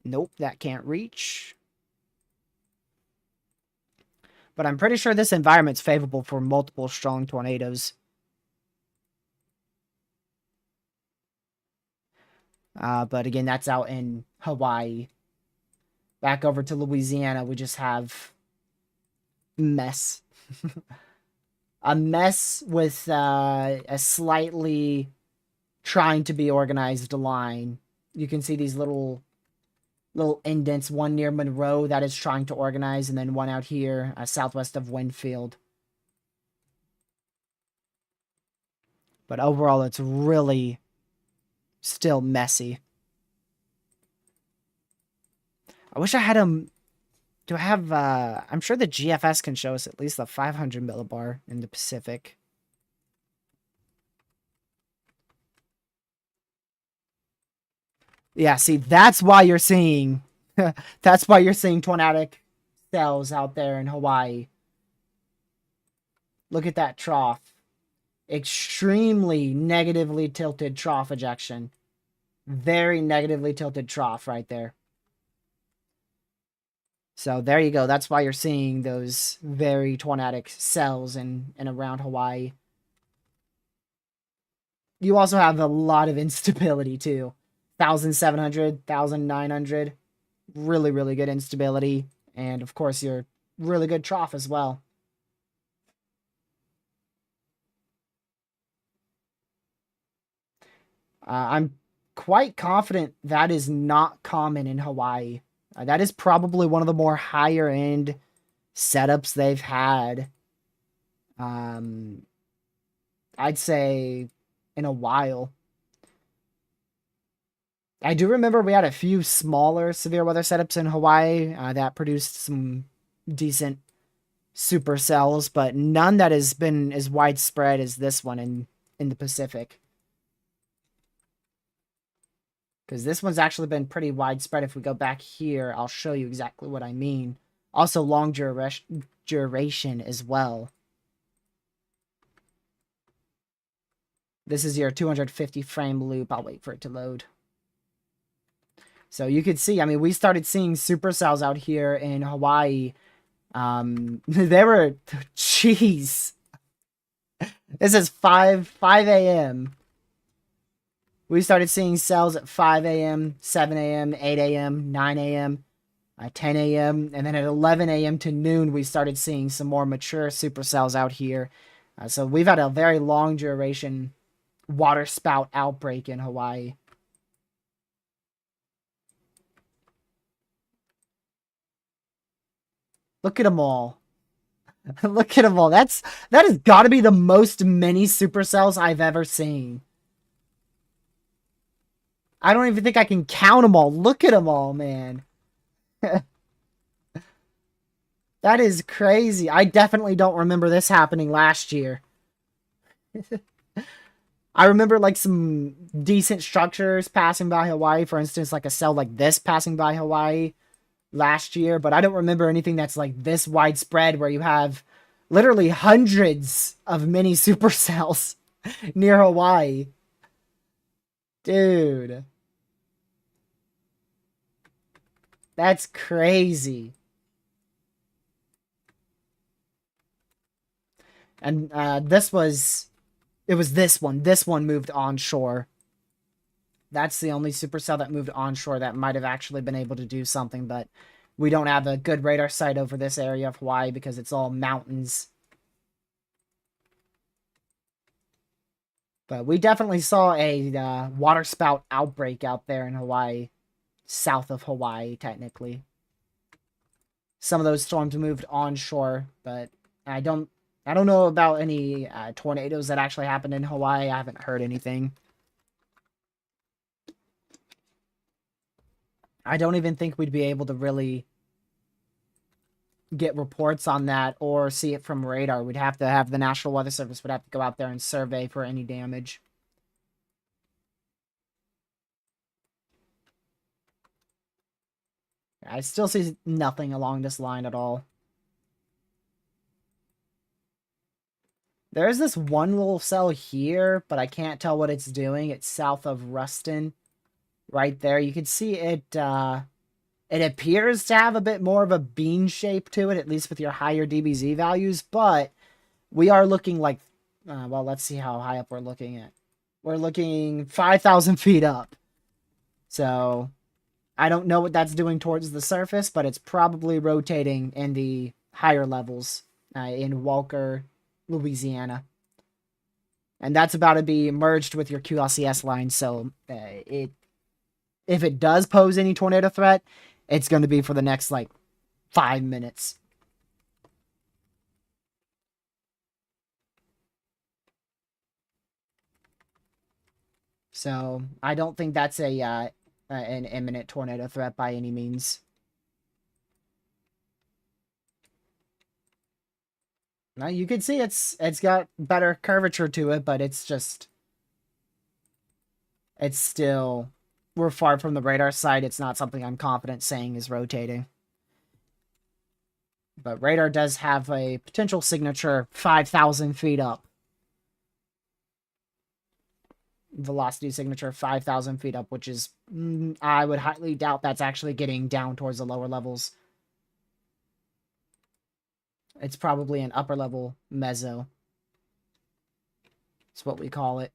Nope, that can't reach. But I'm pretty sure this environment's favorable for multiple strong tornadoes. But again, that's out in Hawaii. Back over to Louisiana, we just have mess. A mess with a slightly trying to be organized line. You can see these little indents, one near Monroe that is trying to organize, and then one out here southwest of Winfield. But overall, it's really still messy. I wish I had them. Do I have, I'm sure the GFS can show us at least the 500 millibar in the Pacific. Yeah, see, that's why you're seeing, that's why you're seeing tornadic cells out there in Hawaii. Look at that trough. Extremely negatively tilted trough ejection. Very negatively tilted trough right there. So there you go. That's why you're seeing those very tornadic cells in and around Hawaii. You also have a lot of instability too. 1,700, 1,900. Really, really good instability. And of course, your really good trough as well. I'm quite confident that is not common in Hawaii. That is probably one of the more higher end setups they've had. I'd say in a while. I do remember we had a few smaller severe weather setups in Hawaii that produced some decent supercells, but none that has been as widespread as this one in the Pacific. Because this one's actually been pretty widespread. If we go back here, I'll show you exactly what I mean. Also long duration as well. This is your 250 frame loop. I'll wait for it to load. So you could see, I mean, we started seeing supercells out here in Hawaii. They were, jeez. This is 5 a.m. We started seeing cells at 5 a.m., 7 a.m., 8 a.m., 9 a.m., 10 a.m., and then at 11 a.m. to noon, we started seeing some more mature supercells out here. So we've had a very long duration water spout outbreak in Hawaii. Look at them all. Look at them all. That has got to be the most many supercells I've ever seen. I don't even think I can count them all. Look at them all, man. That is crazy. I definitely don't remember this happening last year. I remember like some decent structures passing by Hawaii. For instance, like a cell like this passing by Hawaii last year. But I don't remember anything that's like this widespread where you have literally hundreds of mini supercells near Hawaii. Dude. That's crazy. And it was this one. This one moved onshore. That's the only supercell that moved onshore that might have actually been able to do something, but we don't have a good radar site over this area of Hawaii because it's all mountains. But we definitely saw a water spout outbreak out there in Hawaii. South of Hawaii, technically. Some of those storms moved onshore, but I don't know about any tornadoes that actually happened in Hawaii. I haven't heard anything. I don't even think we'd be able to really get reports on that or see it from radar. We'd have to have the National Weather Service would have to go out there and survey for any damage. I still see nothing along this line at all. There's this one little cell here, but I can't tell what it's doing. It's south of Ruston. Right there. You can see it, it appears to have a bit more of a bean shape to it, at least with your higher DBZ values, but we are looking like, well, let's see how high up we're looking at. We're looking 5,000 feet up. So I don't know what that's doing towards the surface, but it's probably rotating in the higher levels in Walker, Louisiana. And that's about to be merged with your QLCS line, so if it does pose any tornado threat, it's going to be for the next, like, 5 minutes. So I don't think that's an imminent tornado threat by any means. Now you can see it's got better curvature to it, but it's still, we're far from the radar side. It's not something I'm confident saying is rotating. But radar does have a potential signature 5,000 feet up. Velocity signature 5,000 feet up, which is, I would highly doubt that's actually getting down towards the lower levels. It's probably an upper level meso. It's what we call it.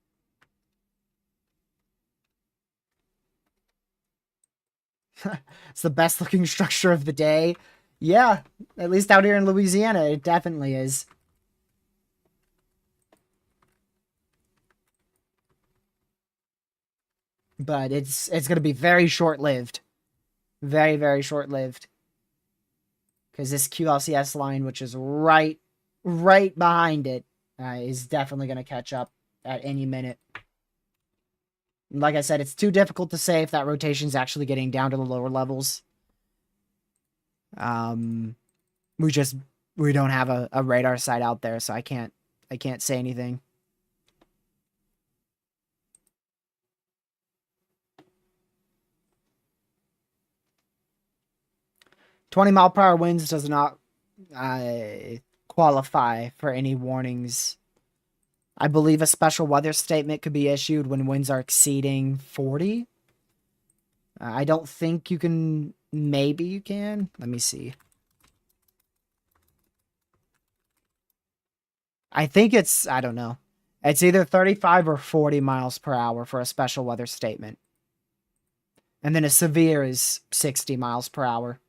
It's the best looking structure of the day. Yeah, at least out here in Louisiana, it definitely is. But it's going to be very short-lived. Very, very short-lived. Because this QLCS line, which is right behind it, is definitely going to catch up at any minute. Like I said, it's too difficult to say if that rotation is actually getting down to the lower levels. We don't have a radar site out there, so I can't say anything. "20-mile-per-hour winds does not qualify for any warnings. I believe a special weather statement could be issued when winds are exceeding 40. I don't think you can. Maybe you can. Let me see. I think it's, I don't know. It's either 35 or 40 miles per hour for a special weather statement. And then a severe is 60 miles per hour.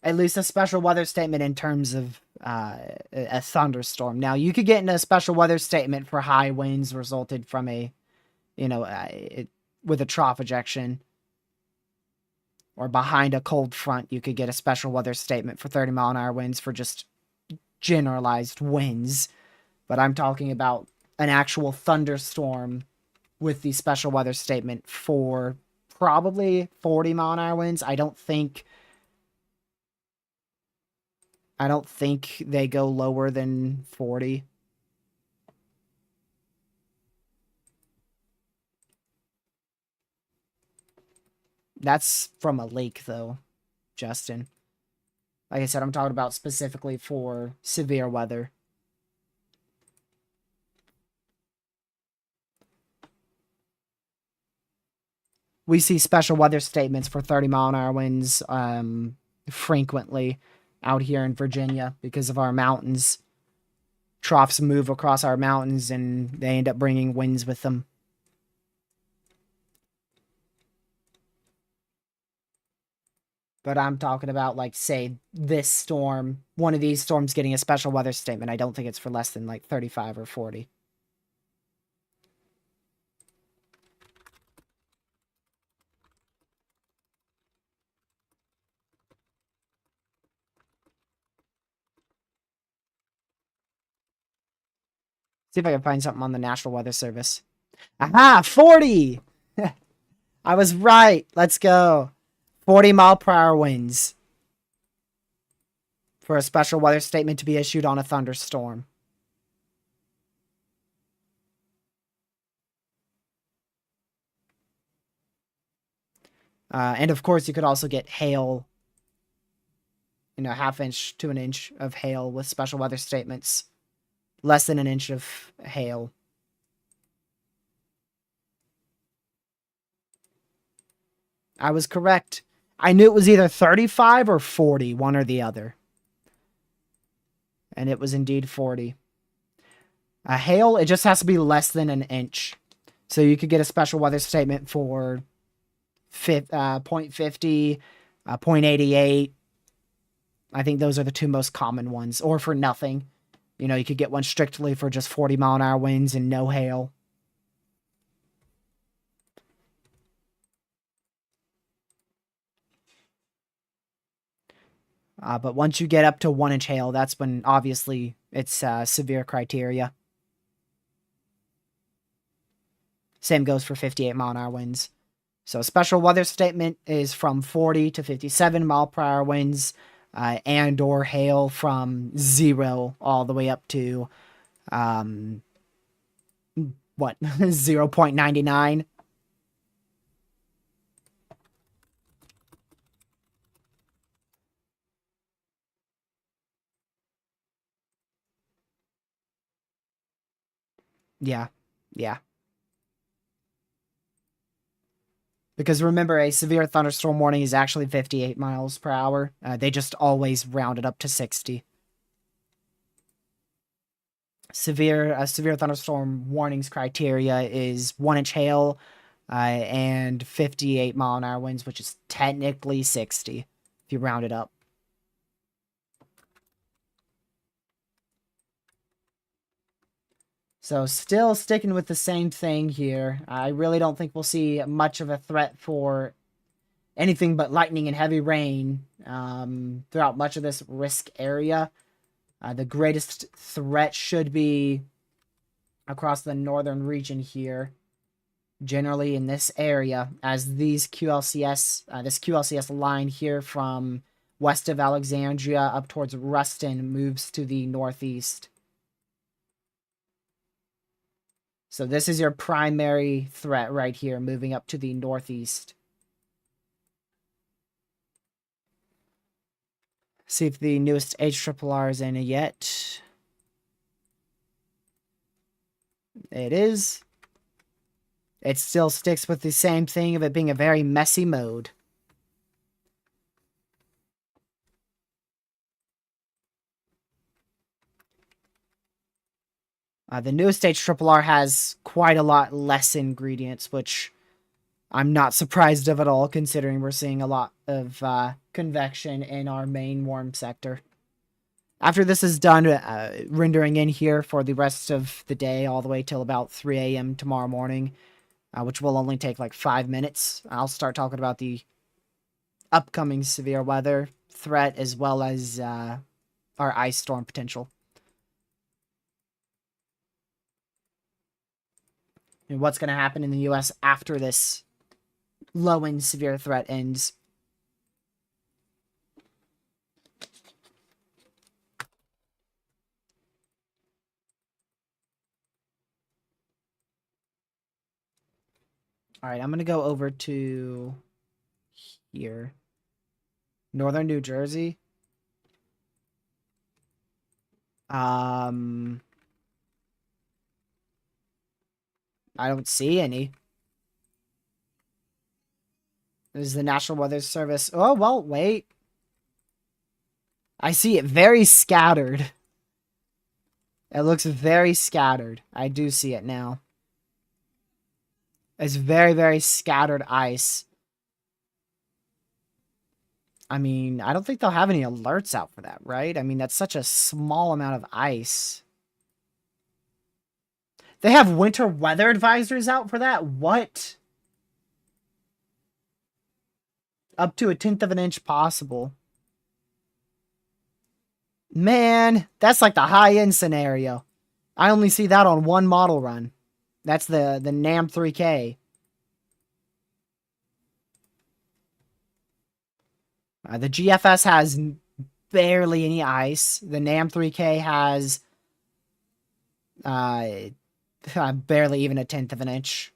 At least a special weather statement in terms of a thunderstorm. Now, you could get into a special weather statement for high winds resulted from a, with a trough ejection. Or behind a cold front, you could get a special weather statement for 30-mile-an-hour winds for just generalized winds. But I'm talking about an actual thunderstorm with the special weather statement for probably 40-mile-an-hour winds. I don't think they go lower than 40. That's from a lake, though, Justin. Like I said, I'm talking about specifically for severe weather. We see special weather statements for 30-mile-an-hour winds frequently out here in Virginia because of our mountains. Troughs move across our mountains and they end up bringing winds with them. But I'm talking about, like, say, this storm, one of these storms getting a special weather statement. I don't think it's for less than, like, 35 or 40. See if I can find something on the National Weather Service. Aha! 40! I was right. Let's go. 40-mile-per-hour winds for a special weather statement to be issued on a thunderstorm. And of course, you could also get hail, half inch to an inch of hail with special weather statements. Less than an inch of hail. I was correct. I knew it was either 35 or 40, one or the other. And it was indeed 40. Hail, it just has to be less than an inch. So you could get a special weather statement for 0.50, 0.88. I think those are the two most common ones. Or for nothing. You could get one strictly for just 40-mile-an-hour winds and no hail. But once you get up to 1 inch hail, that's when obviously it's severe criteria. Same goes for 58-mile-an-hour winds. So special weather statement is from 40 to 57-mile-per-hour winds, and or hail from 0 all the way up to, what, 0.99? Yeah, yeah. Because remember, a severe thunderstorm warning is actually 58 miles per hour. They just always round it up to 60. Severe thunderstorm warnings criteria is 1 inch hail, and 58-mile-an-hour winds, which is technically 60 if you round it up. So still sticking with the same thing here. I really don't think we'll see much of a threat for anything but lightning and heavy rain throughout much of this risk area. The greatest threat should be across the northern region here, generally in this area, as these QLCS, this QLCS line here from west of Alexandria up towards Ruston moves to the northeast. So this is your primary threat right here, moving up to the northeast. See if the newest HRRR is in it yet. It is. It still sticks with the same thing of it being a very messy mode. The newest HRRR has quite a lot less ingredients, which I'm not surprised of at all, considering we're seeing a lot of convection in our main warm sector. After this is done rendering in here for the rest of the day, all the way till about 3 a.m. tomorrow morning, which will only take like 5 minutes, I'll start talking about the upcoming severe weather threat as well as our ice storm potential. And what's going to happen in the U.S. after this low and severe threat ends. All right, I'm going to go over to here. Northern New Jersey. I don't see any. This is the National Weather Service. Oh, well, wait. I see it very scattered. It looks very scattered. I do see it now. It's very, very scattered ice. I mean, I don't think they'll have any alerts out for that, right? I mean, that's such a small amount of ice. They have winter weather advisories out for that? What? Up to 1/10 of an inch possible. Man, that's like the high-end scenario. I only see that on one model run. That's the NAM 3K. The GFS has barely any ice. The NAM 3K has barely even 1/10 of an inch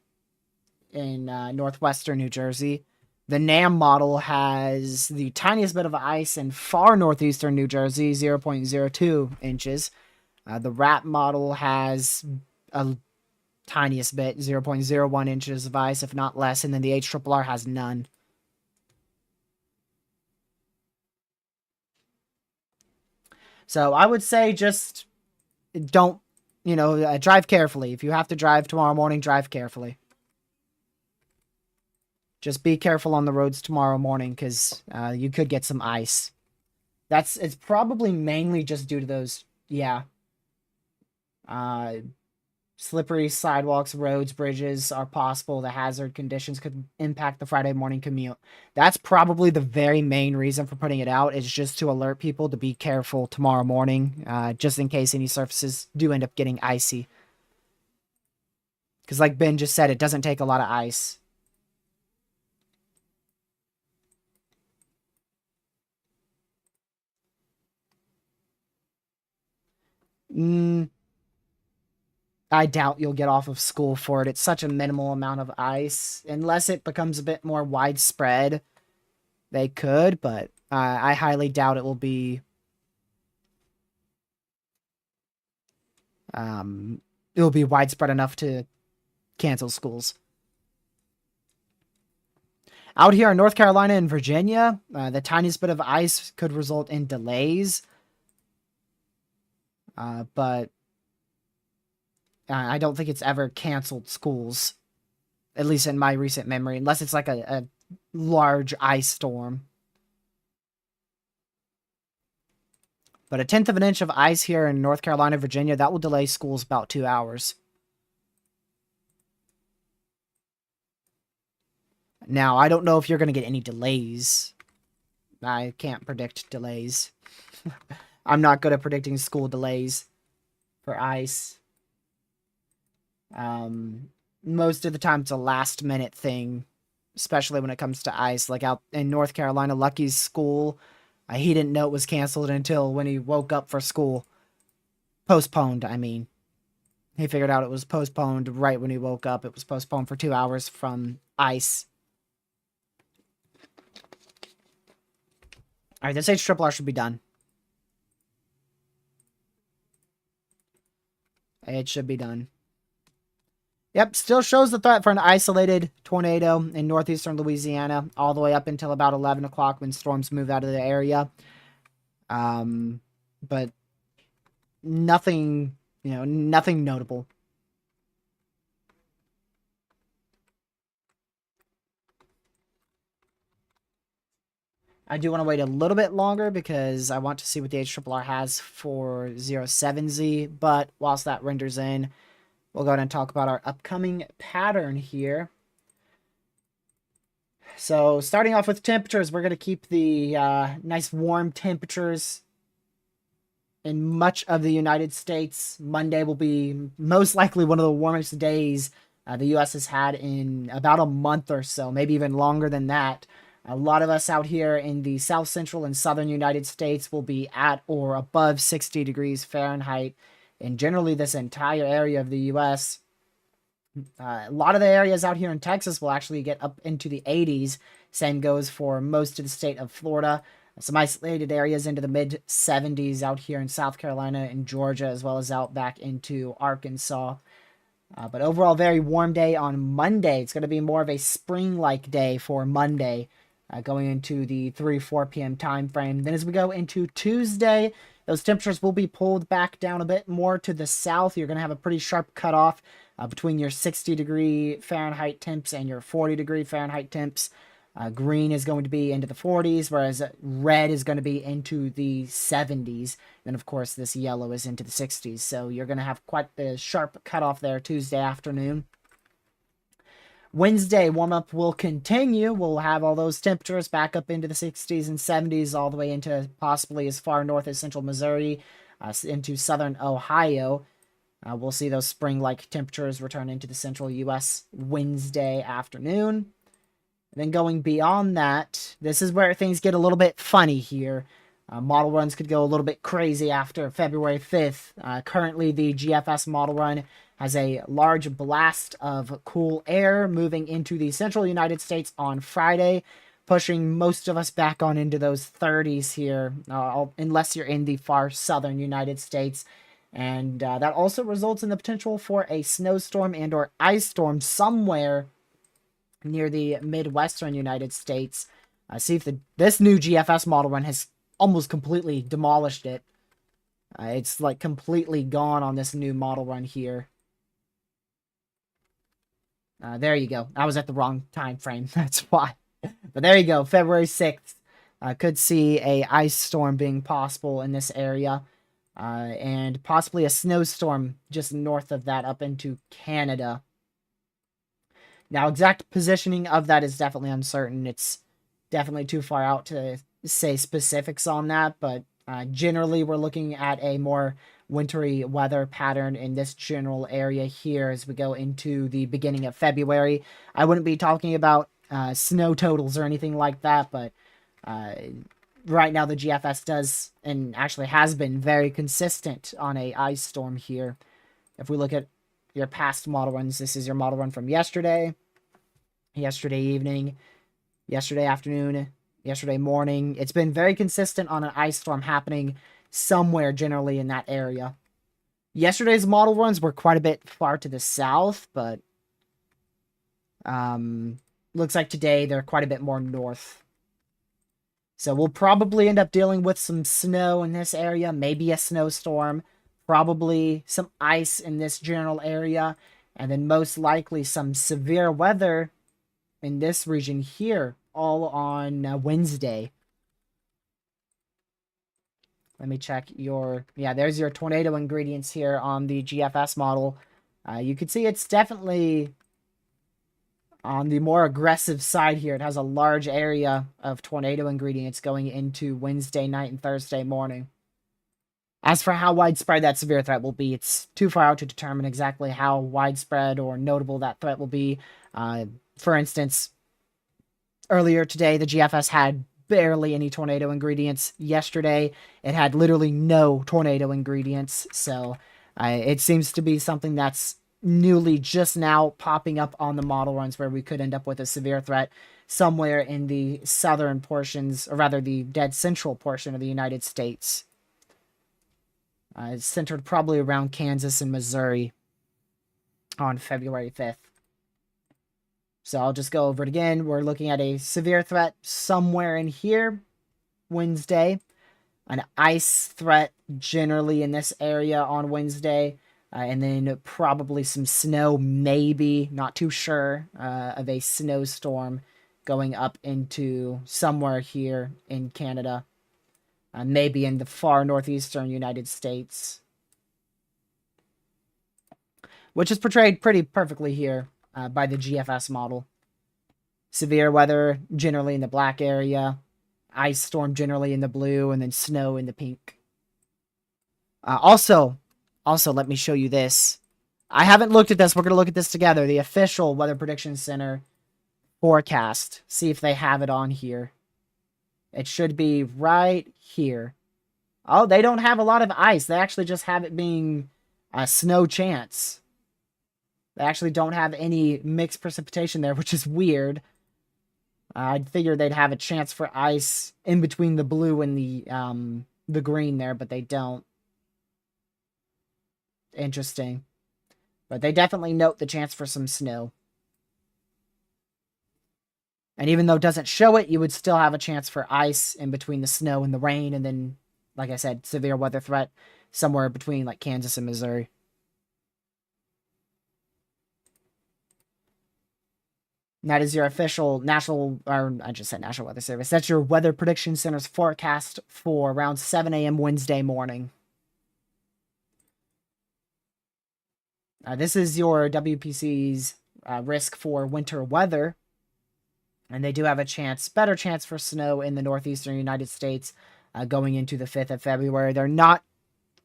in northwestern New Jersey. The NAM model has the tiniest bit of ice in far northeastern New Jersey, 0.02 inches. The RAP model has a tiniest bit, 0.01 inches of ice, if not less, and then the HRRR has none. So I would say just don't, drive carefully. If you have to drive tomorrow morning, drive carefully. Just be careful on the roads tomorrow morning, because you could get some ice. It's probably mainly just due to those, yeah. Slippery sidewalks, roads, bridges are possible. The hazard conditions could impact the Friday morning commute. That's probably the very main reason for putting it out, is just to alert people to be careful tomorrow morning, just in case any surfaces do end up getting icy. Because like Ben just said, it doesn't take a lot of ice. I doubt you'll get off of school for it. It's such a minimal amount of ice. Unless it becomes a bit more widespread, they could, but I highly doubt it will be... it will be widespread enough to cancel schools. Out here in North Carolina and Virginia, the tiniest bit of ice could result in delays. But I don't think it's ever canceled schools, at least in my recent memory, unless it's like a large ice storm. But a tenth of an inch of ice here in North Carolina, Virginia, that will delay schools about 2 hours. Now, I don't know if you're going to get any delays. I can't predict delays. I'm not good at predicting school delays for ice. Most of the time it's a last minute thing, especially when it comes to ice. Like out in North Carolina, Lucky's school, he didn't know it was canceled until when he woke up for school. Postponed, I mean. He figured out it was postponed right when he woke up. It was postponed for 2 hours from ice. Alright, this HRRR should be done. It should be done. Yep, still shows the threat for an isolated tornado in northeastern Louisiana all the way up until about 11 o'clock when storms move out of the area. But nothing, nothing notable. I do want to wait a little bit longer because I want to see what the HRRR has for 07Z, but whilst that renders in, we'll go ahead and talk about our upcoming pattern here. So starting off with temperatures, we're going to keep the nice warm temperatures in much of the United States. Monday will be most likely one of the warmest days the U.S. has had in about a month or so, maybe even longer than that. A lot of us out here in the south central and southern United States will be at or above 60 degrees Fahrenheit. And generally this entire area of the U.S., a lot of the areas out here in Texas will actually get up into the 80s. Same goes for most of the state of Florida. Some isolated areas into the mid-70s out here in South Carolina and Georgia, as well as out back into Arkansas. But overall, very warm day on Monday. It's going to be more of a spring-like day for Monday, going into the 3-4 p.m. time frame. Then as we go into Tuesday, those temperatures will be pulled back down a bit more to the south. You're going to have a pretty sharp cutoff between your 60-degree Fahrenheit temps and your 40-degree Fahrenheit temps. Green is going to be into the 40s, whereas red is going to be into the 70s. Then, of course, this yellow is into the 60s. So you're going to have quite the sharp cutoff there Tuesday afternoon. Wednesday, warm-up will continue. We'll have all those temperatures back up into the 60s and 70s, all the way into possibly as far north as central Missouri, into southern Ohio. We'll see those spring-like temperatures return into the central U.S. Wednesday afternoon. And then going beyond that, this is where things get a little bit funny here. Model runs could go a little bit crazy after February 5th. Currently, the GFS model run has a large blast of cool air moving into the central United States on Friday, pushing most of us back on into those 30s here, unless you're in the far southern United States. And that also results in the potential for a snowstorm and or ice storm somewhere near the Midwestern United States. See if this new GFS model run has almost completely demolished it. It's like completely gone on this new model run here. There you go. I was at the wrong time frame. That's why. But there you go. February 6th. Could see a ice storm being possible in this area. and possibly a snowstorm just north of that up into Canada. Now, exact positioning of that is definitely uncertain. It's definitely too far out to say specifics on that, but generally we're looking at a more wintry weather pattern in this general area here as we go into the beginning of February. I wouldn't be talking about snow totals or anything like that, but right now the GFS does and actually has been very consistent on a ice storm here. If we look at your past model runs, this is your model run from yesterday, yesterday evening, yesterday afternoon, yesterday morning. It's been very consistent on an ice storm happening somewhere generally in that area. Yesterday's model runs were quite a bit far to the south, but looks like today they're quite a bit more north. So we'll probably end up dealing with some snow in this area, maybe a snowstorm, probably some ice in this general area, and then most likely some severe weather in this region here, all on Wednesday. Let me check your... Yeah, there's your tornado ingredients here on the GFS model. You can see it's definitely on the more aggressive side here. It has a large area of tornado ingredients going into Wednesday night and Thursday morning. As for how widespread that severe threat will be, it's too far out to determine exactly how widespread or notable that threat will be. For instance, earlier today, the GFS had barely any tornado ingredients. Yesterday, it had literally no tornado ingredients. So it seems to be something that's newly just now popping up on the model runs where we could end up with a severe threat somewhere in the southern portions, or rather the dead central portion of the United States. It's centered probably around Kansas and Missouri on February 5th. So I'll just go over it again. We're looking at a severe threat somewhere in here, Wednesday. An ice threat generally in this area on Wednesday. And then probably some snow, maybe, not too sure, of a snowstorm going up into somewhere here in Canada. Maybe in the far northeastern United States. Which is portrayed pretty perfectly here by the GFS model. Severe weather generally in the black area. Ice storm generally in the blue, and then snow in the pink. Also, let me show you this. I haven't looked at this. We're going to look at this together. The official Weather Prediction Center forecast. See if they have it on here. It should be right here. Oh, they don't have a lot of ice. They actually just have it being a snow chance. They actually don't have any mixed precipitation there, which is weird. I'd figure they'd have a chance for ice in between the blue and the green there, but they don't. Interesting. But they definitely note the chance for some snow. And even though it doesn't show it, you would still have a chance for ice in between the snow and the rain, and then, like I said, severe weather threat somewhere between like Kansas and Missouri. And that is your official National Weather Service. That's your Weather Prediction Center's forecast for around 7 a.m. Wednesday morning. This is your WPC's risk for winter weather. And they do have a chance, better chance for snow in the northeastern United States going into the 5th of February. They're not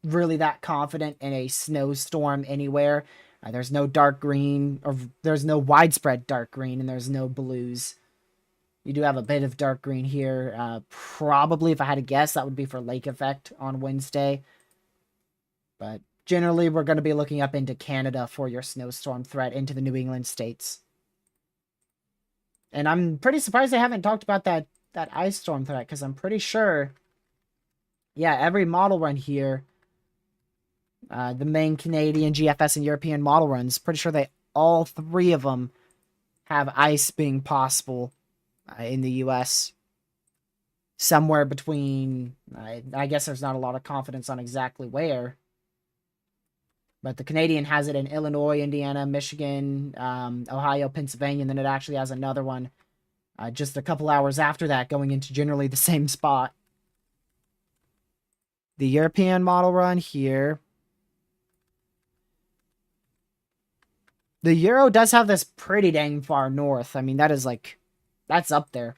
really that confident in a snowstorm anywhere. There's no dark green, or there's no widespread dark green, and there's no blues. You do have a bit of dark green here. Probably, if I had to guess, that would be for lake effect on Wednesday. But generally, we're going to be looking up into Canada for your snowstorm threat into the New England states. And I'm pretty surprised they haven't talked about that ice storm threat, because I'm pretty sure, yeah, every model run here, the main Canadian, GFS, and European model runs, pretty sure all three of them have ice being possible in the U.S. Somewhere between, I guess there's not a lot of confidence on exactly where, but the Canadian has it in Illinois, Indiana, Michigan, Ohio, Pennsylvania, and then it actually has another one just a couple hours after that going into generally the same spot. The European model run here. The Euro does have this pretty dang far north. I mean, that is like, that's up there.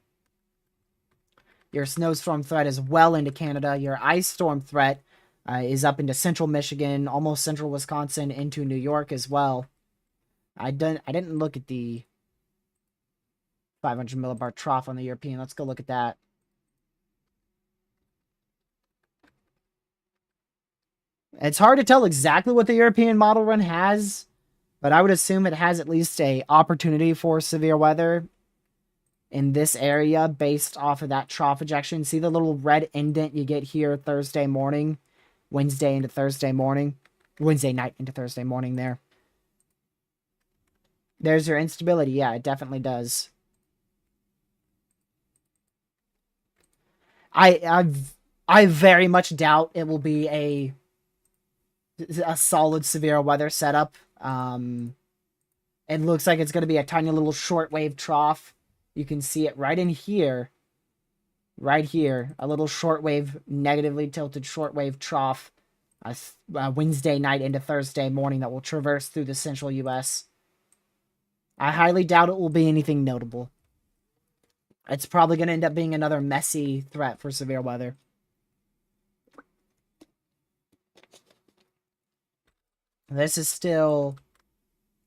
Your snowstorm threat is well into Canada. Your ice storm threat is up into central Michigan, almost central Wisconsin, into New York as well. I didn't look at the 500 millibar trough on the European. Let's go look at that. It's hard to tell exactly what the European model run has, but I would assume it has at least a opportunity for severe weather in this area based off of that trough ejection. See the little red indent you get here Thursday morning, Wednesday into Thursday morning, Wednesday night into Thursday morning there. There's your instability. Yeah, it definitely does. I very much doubt it will be a solid severe weather setup. It looks like it's going to be a tiny little shortwave trough. You can see it right in here. Right here. A little shortwave, negatively tilted shortwave trough. Wednesday night into Thursday morning that will traverse through the central U.S. I highly doubt it will be anything notable. It's probably going to end up being another messy threat for severe weather. This is still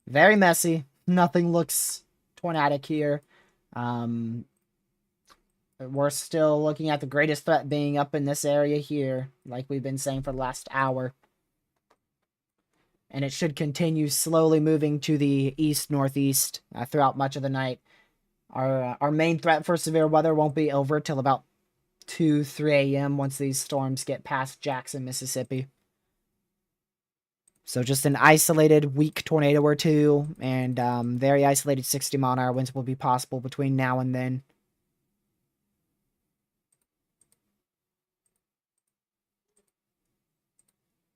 very messy. Nothing looks tornadic here. We're still looking at the greatest threat being up in this area here, like we've been saying for the last hour. And it should continue slowly moving to the east-northeast throughout much of the night. Our main threat for severe weather won't be over till about 2, 3 a.m. once these storms get past Jackson, Mississippi. So just an isolated weak tornado or two, and very isolated 60-mile-an-hour winds will be possible between now and then.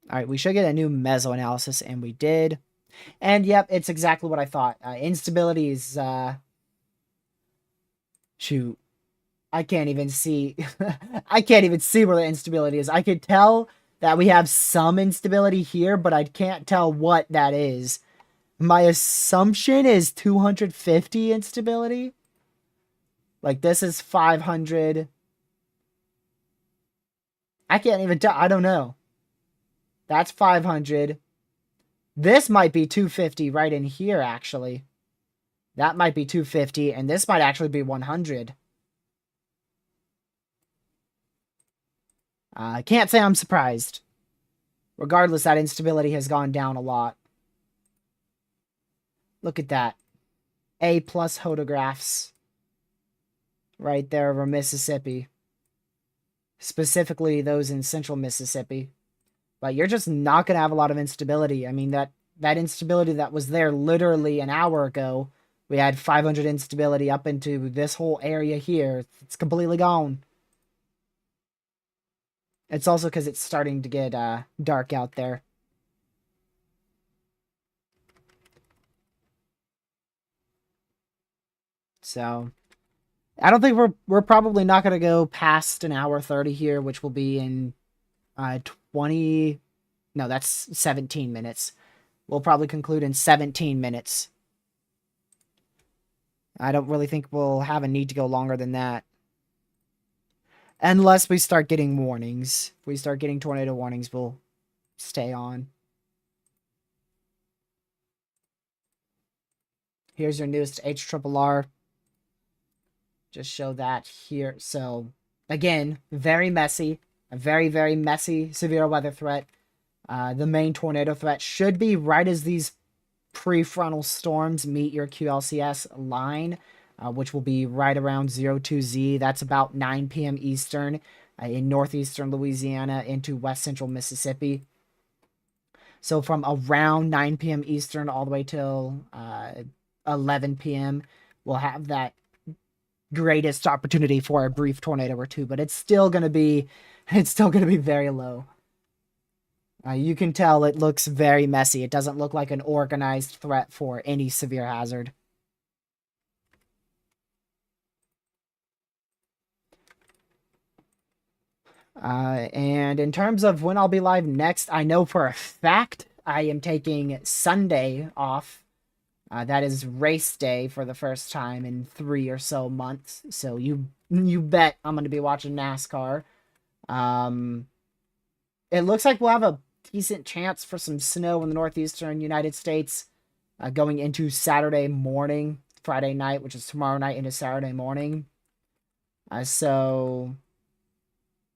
All right, we should get a new Mesoanalysis, and we did. And yep, it's exactly what I thought. Instability is... shoot. I can't even see... I can't even see where the instability is. I could tell that we have some instability here, but I can't tell what that is. My assumption is 250 instability. Like, this is 500. I can't even tell. I don't know. That's 500. This might be 250 right in here, actually. That might be 250, and this might actually be 100. I can't say I'm surprised. Regardless, that instability has gone down a lot. Look at that. A+ photographs. Right there over Mississippi. Specifically those in central Mississippi. But you're just not going to have a lot of instability. I mean, that instability that was there literally an hour ago, we had 500 instability up into this whole area here. It's completely gone. It's also because it's starting to get dark out there. So, I don't think we're probably not going to go past an hour 30 here, which will be in 20... No, that's 17 minutes. We'll probably conclude in 17 minutes. I don't really think we'll have a need to go longer than that. Unless we start getting warnings. If we start getting tornado warnings, we'll stay on. Here's your newest HRRR. Just show that here. So, again, very messy. A very, very messy severe weather threat. The main tornado threat should be right as these prefrontal storms meet your QLCS line, which will be right around 02Z. That's about 9 p.m. Eastern in northeastern Louisiana into west central Mississippi. So from around 9 p.m. Eastern all the way till 11 p.m., we'll have that greatest opportunity for a brief tornado or two, but it's still going to be very low. You can tell it looks very messy. It doesn't look like an organized threat for any severe hazard. And in terms of when I'll be live next, I know for a fact I am taking Sunday off. That is race day for the first time in 3 or so months. So you bet I'm going to be watching NASCAR. Um, it looks like we'll have a decent chance for some snow in the northeastern United States going into Saturday morning, Friday night, which is tomorrow night into Saturday morning. So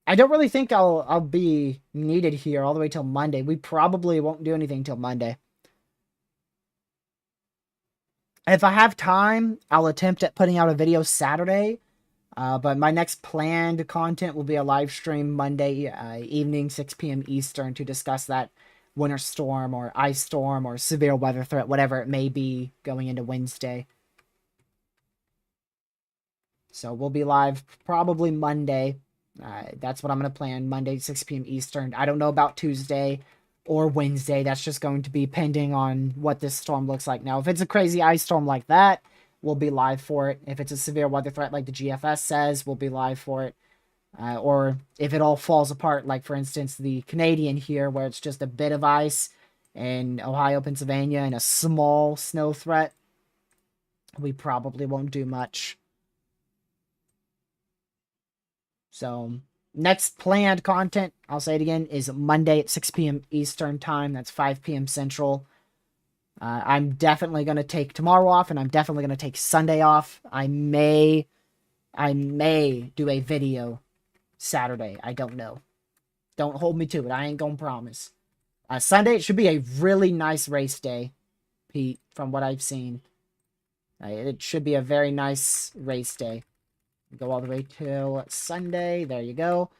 I don't really think I'll be needed here all the way till Monday. We probably won't do anything till Monday. If I have time, I'll attempt at putting out a video Saturday. But my next planned content will be a live stream Monday evening, 6 p.m. Eastern, to discuss that winter storm or ice storm or severe weather threat, whatever it may be, going into Wednesday. So we'll be live probably Monday. That's what I'm going to plan, Monday, 6 p.m. Eastern. I don't know about Tuesday or Wednesday. That's just going to be pending on what this storm looks like. Now, if it's a crazy ice storm like that, we'll be live for it. If it's a severe weather threat like the GFS says, we'll be live for it. Or if it all falls apart, like, for instance, the Canadian here, where it's just a bit of ice in Ohio, Pennsylvania, and a small snow threat, we probably won't do much. So, next planned content, I'll say it again, is Monday at 6 p.m. Eastern Time. That's 5 p.m. Central. I'm definitely going to take tomorrow off, and I'm definitely going to take Sunday off. I may do a video Saturday. I don't know. Don't hold me to it. I ain't going to promise. Sunday, it should be a really nice race day, Pete, from what I've seen. It should be a very nice race day. Go all the way till Sunday. There you go.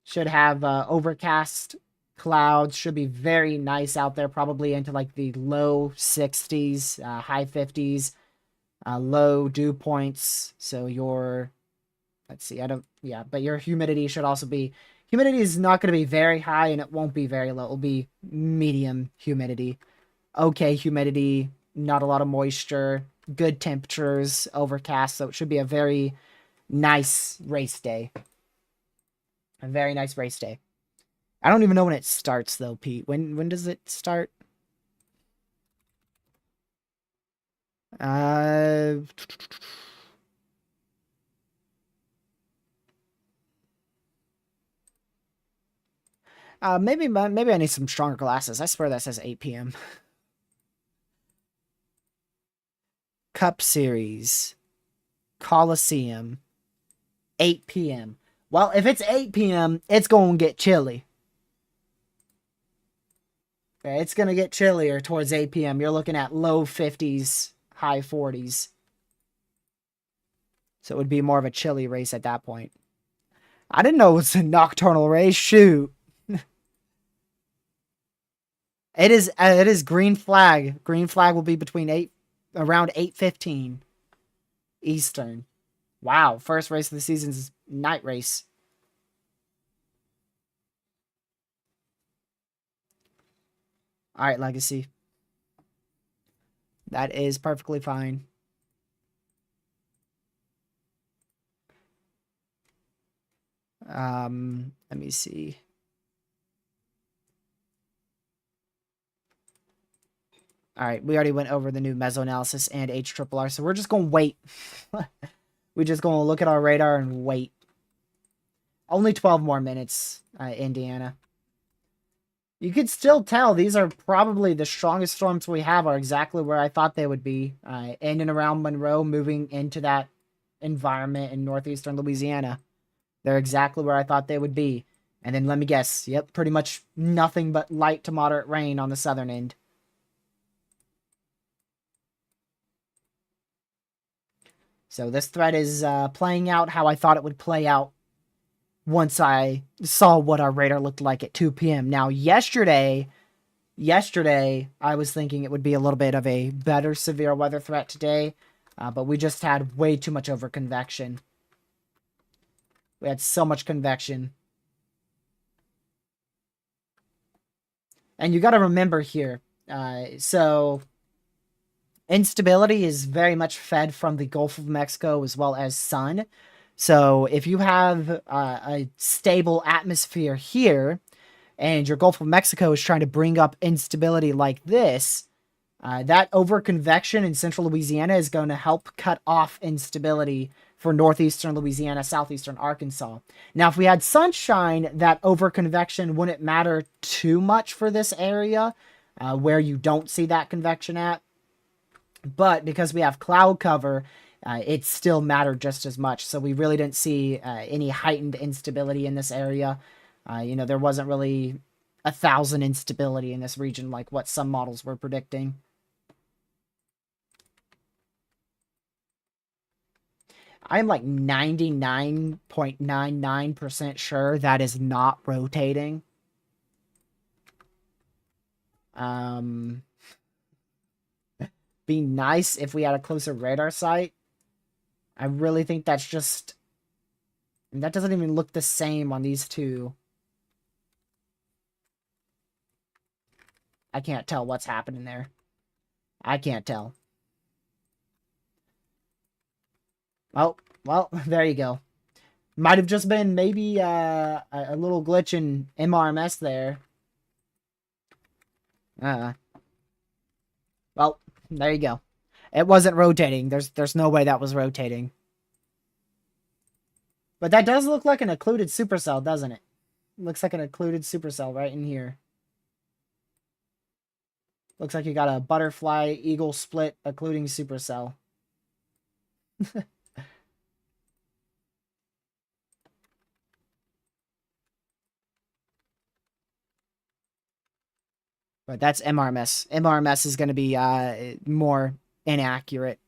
Should have overcast clouds. Should be very nice out there. Probably into like the low 60s, high 50s, low dew points. So your, let's see, but your humidity should also be, humidity is not going to be very high and it won't be very low. It'll be medium humidity. Okay humidity, not a lot of moisture. Good temperatures, overcast, so it should be a very nice race day. A very nice race day. I don't even know when it starts, though, Pete. When does it start? Maybe I need some stronger glasses. I swear that says 8 p.m. Cup Series, Coliseum, 8 p.m. Well, if it's 8 p.m., it's going to get chilly. Okay, it's going to get chillier towards 8 p.m. You're looking at low 50s, high 40s. So it would be more of a chilly race at that point. I didn't know it was a nocturnal race. Shoot. It is green flag. Green flag will be between around 8:15 Eastern. Wow, first race of the season's night race. All right, Legacy. That is perfectly fine. Let me see. All right, we already went over the new Mesoanalysis and HRRR, so we're just going to wait. We're just going to look at our radar and wait. Only 12 more minutes, Indiana. You could still tell these are probably the strongest storms we have are exactly where I thought they would be. In and around Monroe, moving into that environment in northeastern Louisiana. They're exactly where I thought they would be. And then let me guess. Yep, pretty much nothing but light to moderate rain on the southern end. So this thread is playing out how I thought it would play out once I saw what our radar looked like at 2 p.m. Now, yesterday, I was thinking it would be a little bit of a better severe weather threat today, but we just had way too much over convection. We had so much convection. And you got to remember here, so instability is very much fed from the Gulf of Mexico as well as sun. So if you have a stable atmosphere here, and your Gulf of Mexico is trying to bring up instability like this, that over-convection in central Louisiana is going to help cut off instability for northeastern Louisiana, southeastern Arkansas. Now, if we had sunshine, that over-convection wouldn't matter too much for this area where you don't see that convection at. But because we have cloud cover, it still mattered just as much. So we really didn't see any heightened instability in this area. There wasn't really 1,000 instability in this region like what some models were predicting. I'm like 99.99% sure that is not rotating. Be nice if we had a closer radar sight. I really think that's just... That doesn't even look the same on these two. I can't tell what's happening there. I can't tell. Oh, well, there you go. Might have just been maybe a little glitch in MRMS there. Well, there you go. It wasn't rotating. There's no way that was rotating. But that does look like an occluded supercell, doesn't it? Looks like an occluded supercell right in here. Looks like you got a butterfly eagle split occluding supercell. But that's MRMS. MRMS is going to be more inaccurate,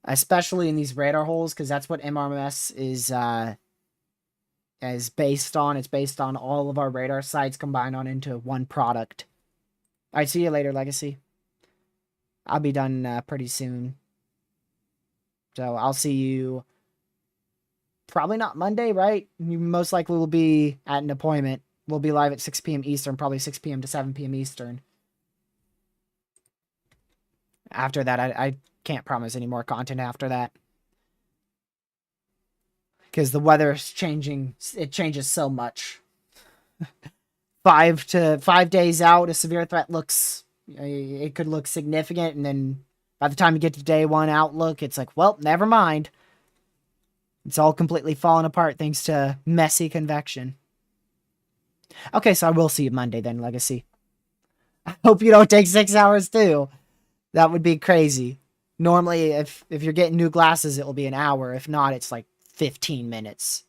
especially in these radar holes, because that's what MRMS is based on. It's based on all of our radar sites combined on into one product. All right, see you later, Legacy. I'll be done pretty soon. So I'll see you probably not Monday, right? You most likely will be at an appointment. We'll be live at 6 p.m. Eastern, probably 6 p.m. to 7 p.m. Eastern. After that, I can't promise any more content after that. Because the weather is changing. It changes so much. 5 days out, a severe threat looks... It could look significant, and then by the time you get to day one outlook, it's like, well, never mind. It's all completely fallen apart thanks to messy convection. Okay, so I will see you Monday then, Legacy. I hope you don't take 6 hours too. That would be crazy. Normally, if you're getting new glasses, it will be an hour. If not, it's like 15 minutes.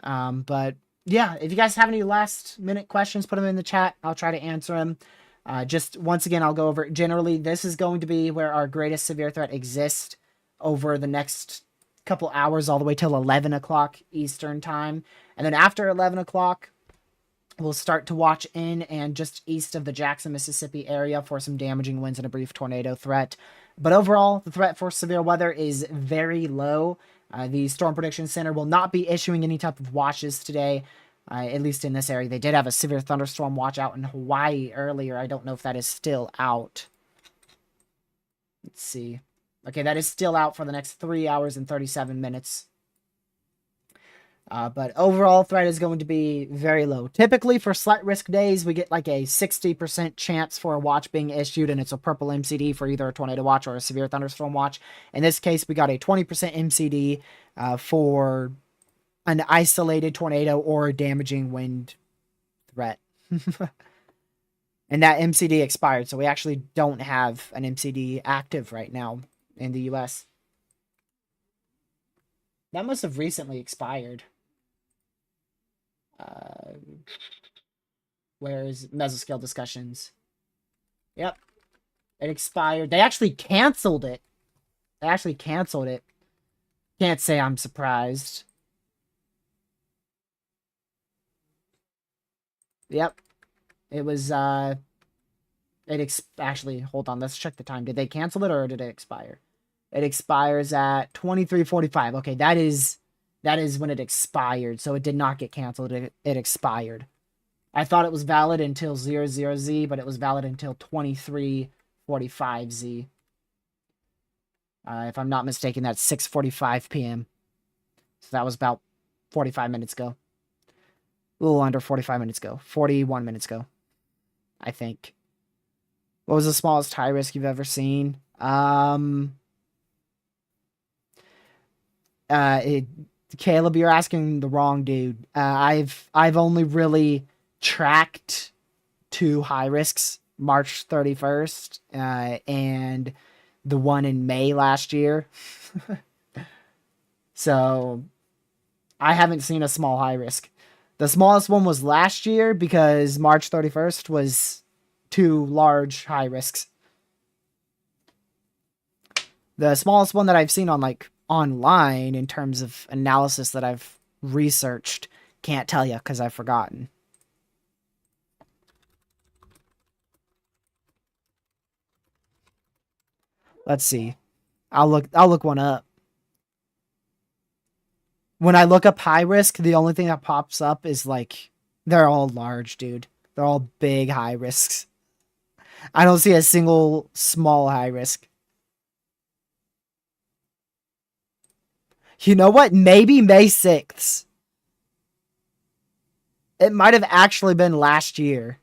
But yeah, if you guys have any last minute questions, put them in the chat. I'll try to answer them. Just once again, I'll go over it. Generally, this is going to be where our greatest severe threat exists over the next couple hours, all the way till 11 o'clock Eastern time. And then after 11 o'clock, we'll start to watch in and just east of the Jackson, Mississippi area for some damaging winds and a brief tornado threat. But overall, the threat for severe weather is very low. The Storm Prediction Center will not be issuing any type of watches today, at least in this area. They did have a severe thunderstorm watch out in Hawaii earlier. I don't know if that is still out. Let's see. Okay, that is still out for the next 3 hours and 37 minutes. But overall threat is going to be very low. Typically, for slight risk days, we get like a 60% chance for a watch being issued, and it's a purple MCD for either a tornado watch or a severe thunderstorm watch. In this case, we got a 20% MCD for an isolated tornado or a damaging wind threat. And that MCD expired, so we actually don't have an MCD active right now in the US. That must have recently expired. Where is mesoscale discussions? Yep. It expired. They actually canceled it. Can't say I'm surprised. Yep. It was, actually, hold on, let's check the time. Did they cancel it or did it expire? It expires at 23:45. Okay, that is when it expired. So it did not get canceled. It expired. I thought it was valid until 00Z, but it was valid until 23:45Z. If I'm not mistaken, that's 6:45 p.m. So that was about 45 minutes ago. A little under 45 minutes ago. 41 minutes ago, I think. What was the smallest high risk you've ever seen? Caleb, you're asking the wrong dude. I've only really tracked 2 high risks, March 31st, and the one in May last year. So I haven't seen a small high risk. The smallest one was last year because March 31st was 2 large high risks. The smallest one that I've seen on like online in terms of analysis that I've researched, can't tell you because I've forgotten. Let's see. I'll look one up. When I look up high risk, the only thing that pops up is like they're all large, dude. They're all big high risks. I don't see a single small high risk. You know what? Maybe May 6th. It might have actually been last year.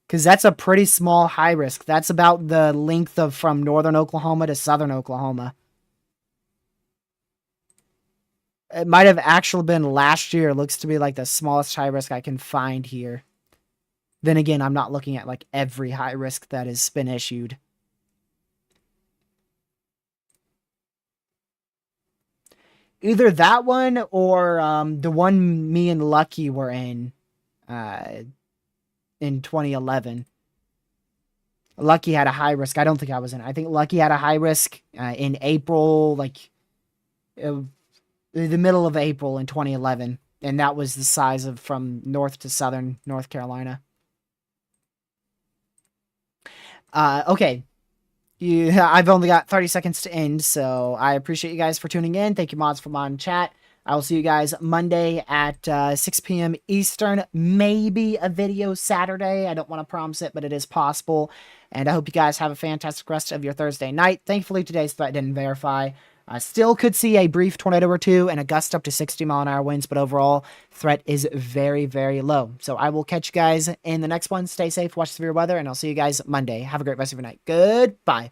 Because that's a pretty small high risk. That's about the length of from northern Oklahoma to southern Oklahoma. It might have actually been last year. It looks to be like the smallest high risk I can find here. Then again, I'm not looking at like every high risk that has been issued. Either that one or the one me and Lucky were in 2011. Lucky had a high risk. I don't think I was in. I think Lucky had a high risk in April, like the middle of April in 2011. And that was the size of from north to southern North Carolina. Okay. I've only got 30 seconds to end, so I appreciate you guys for tuning in. Thank you, mods, for mod and chat. I will see you guys Monday at 6 p.m. Eastern. Maybe a video Saturday. I don't want to promise it, but it is possible. And I hope you guys have a fantastic rest of your Thursday night. Thankfully, today's threat didn't verify. I still could see a brief tornado or two and a gust up to 60-mile-an-hour winds, but overall, threat is very, very low. So I will catch you guys in the next one. Stay safe, watch severe weather, and I'll see you guys Monday. Have a great rest of your night. Goodbye.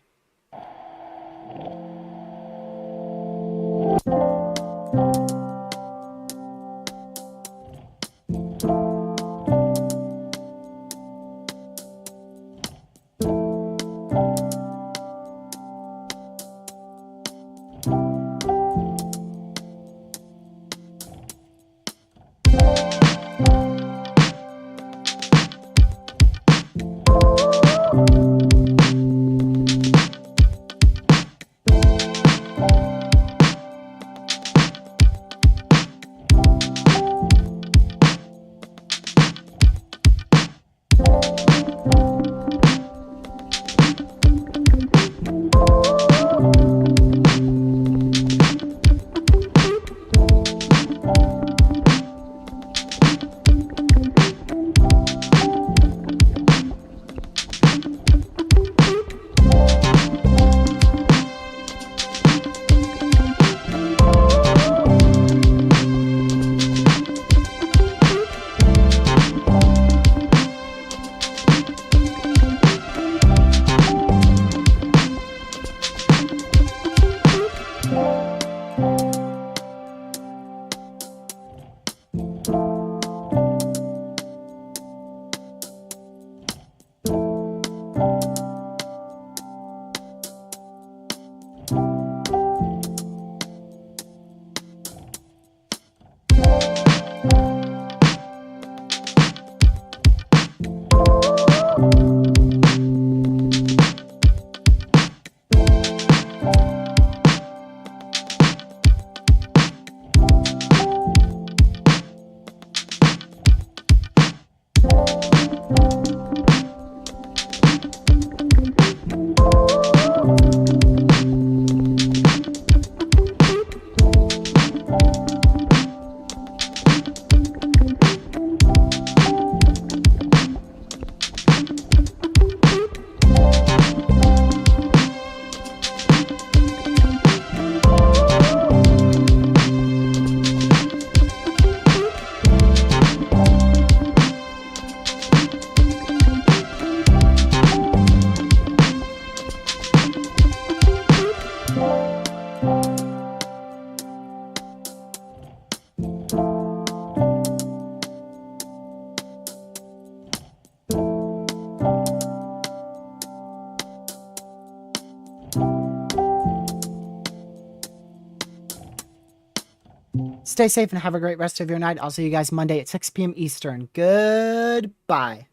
Stay safe and have a great rest of your night. I'll see you guys Monday at 6 p.m. Eastern. Goodbye.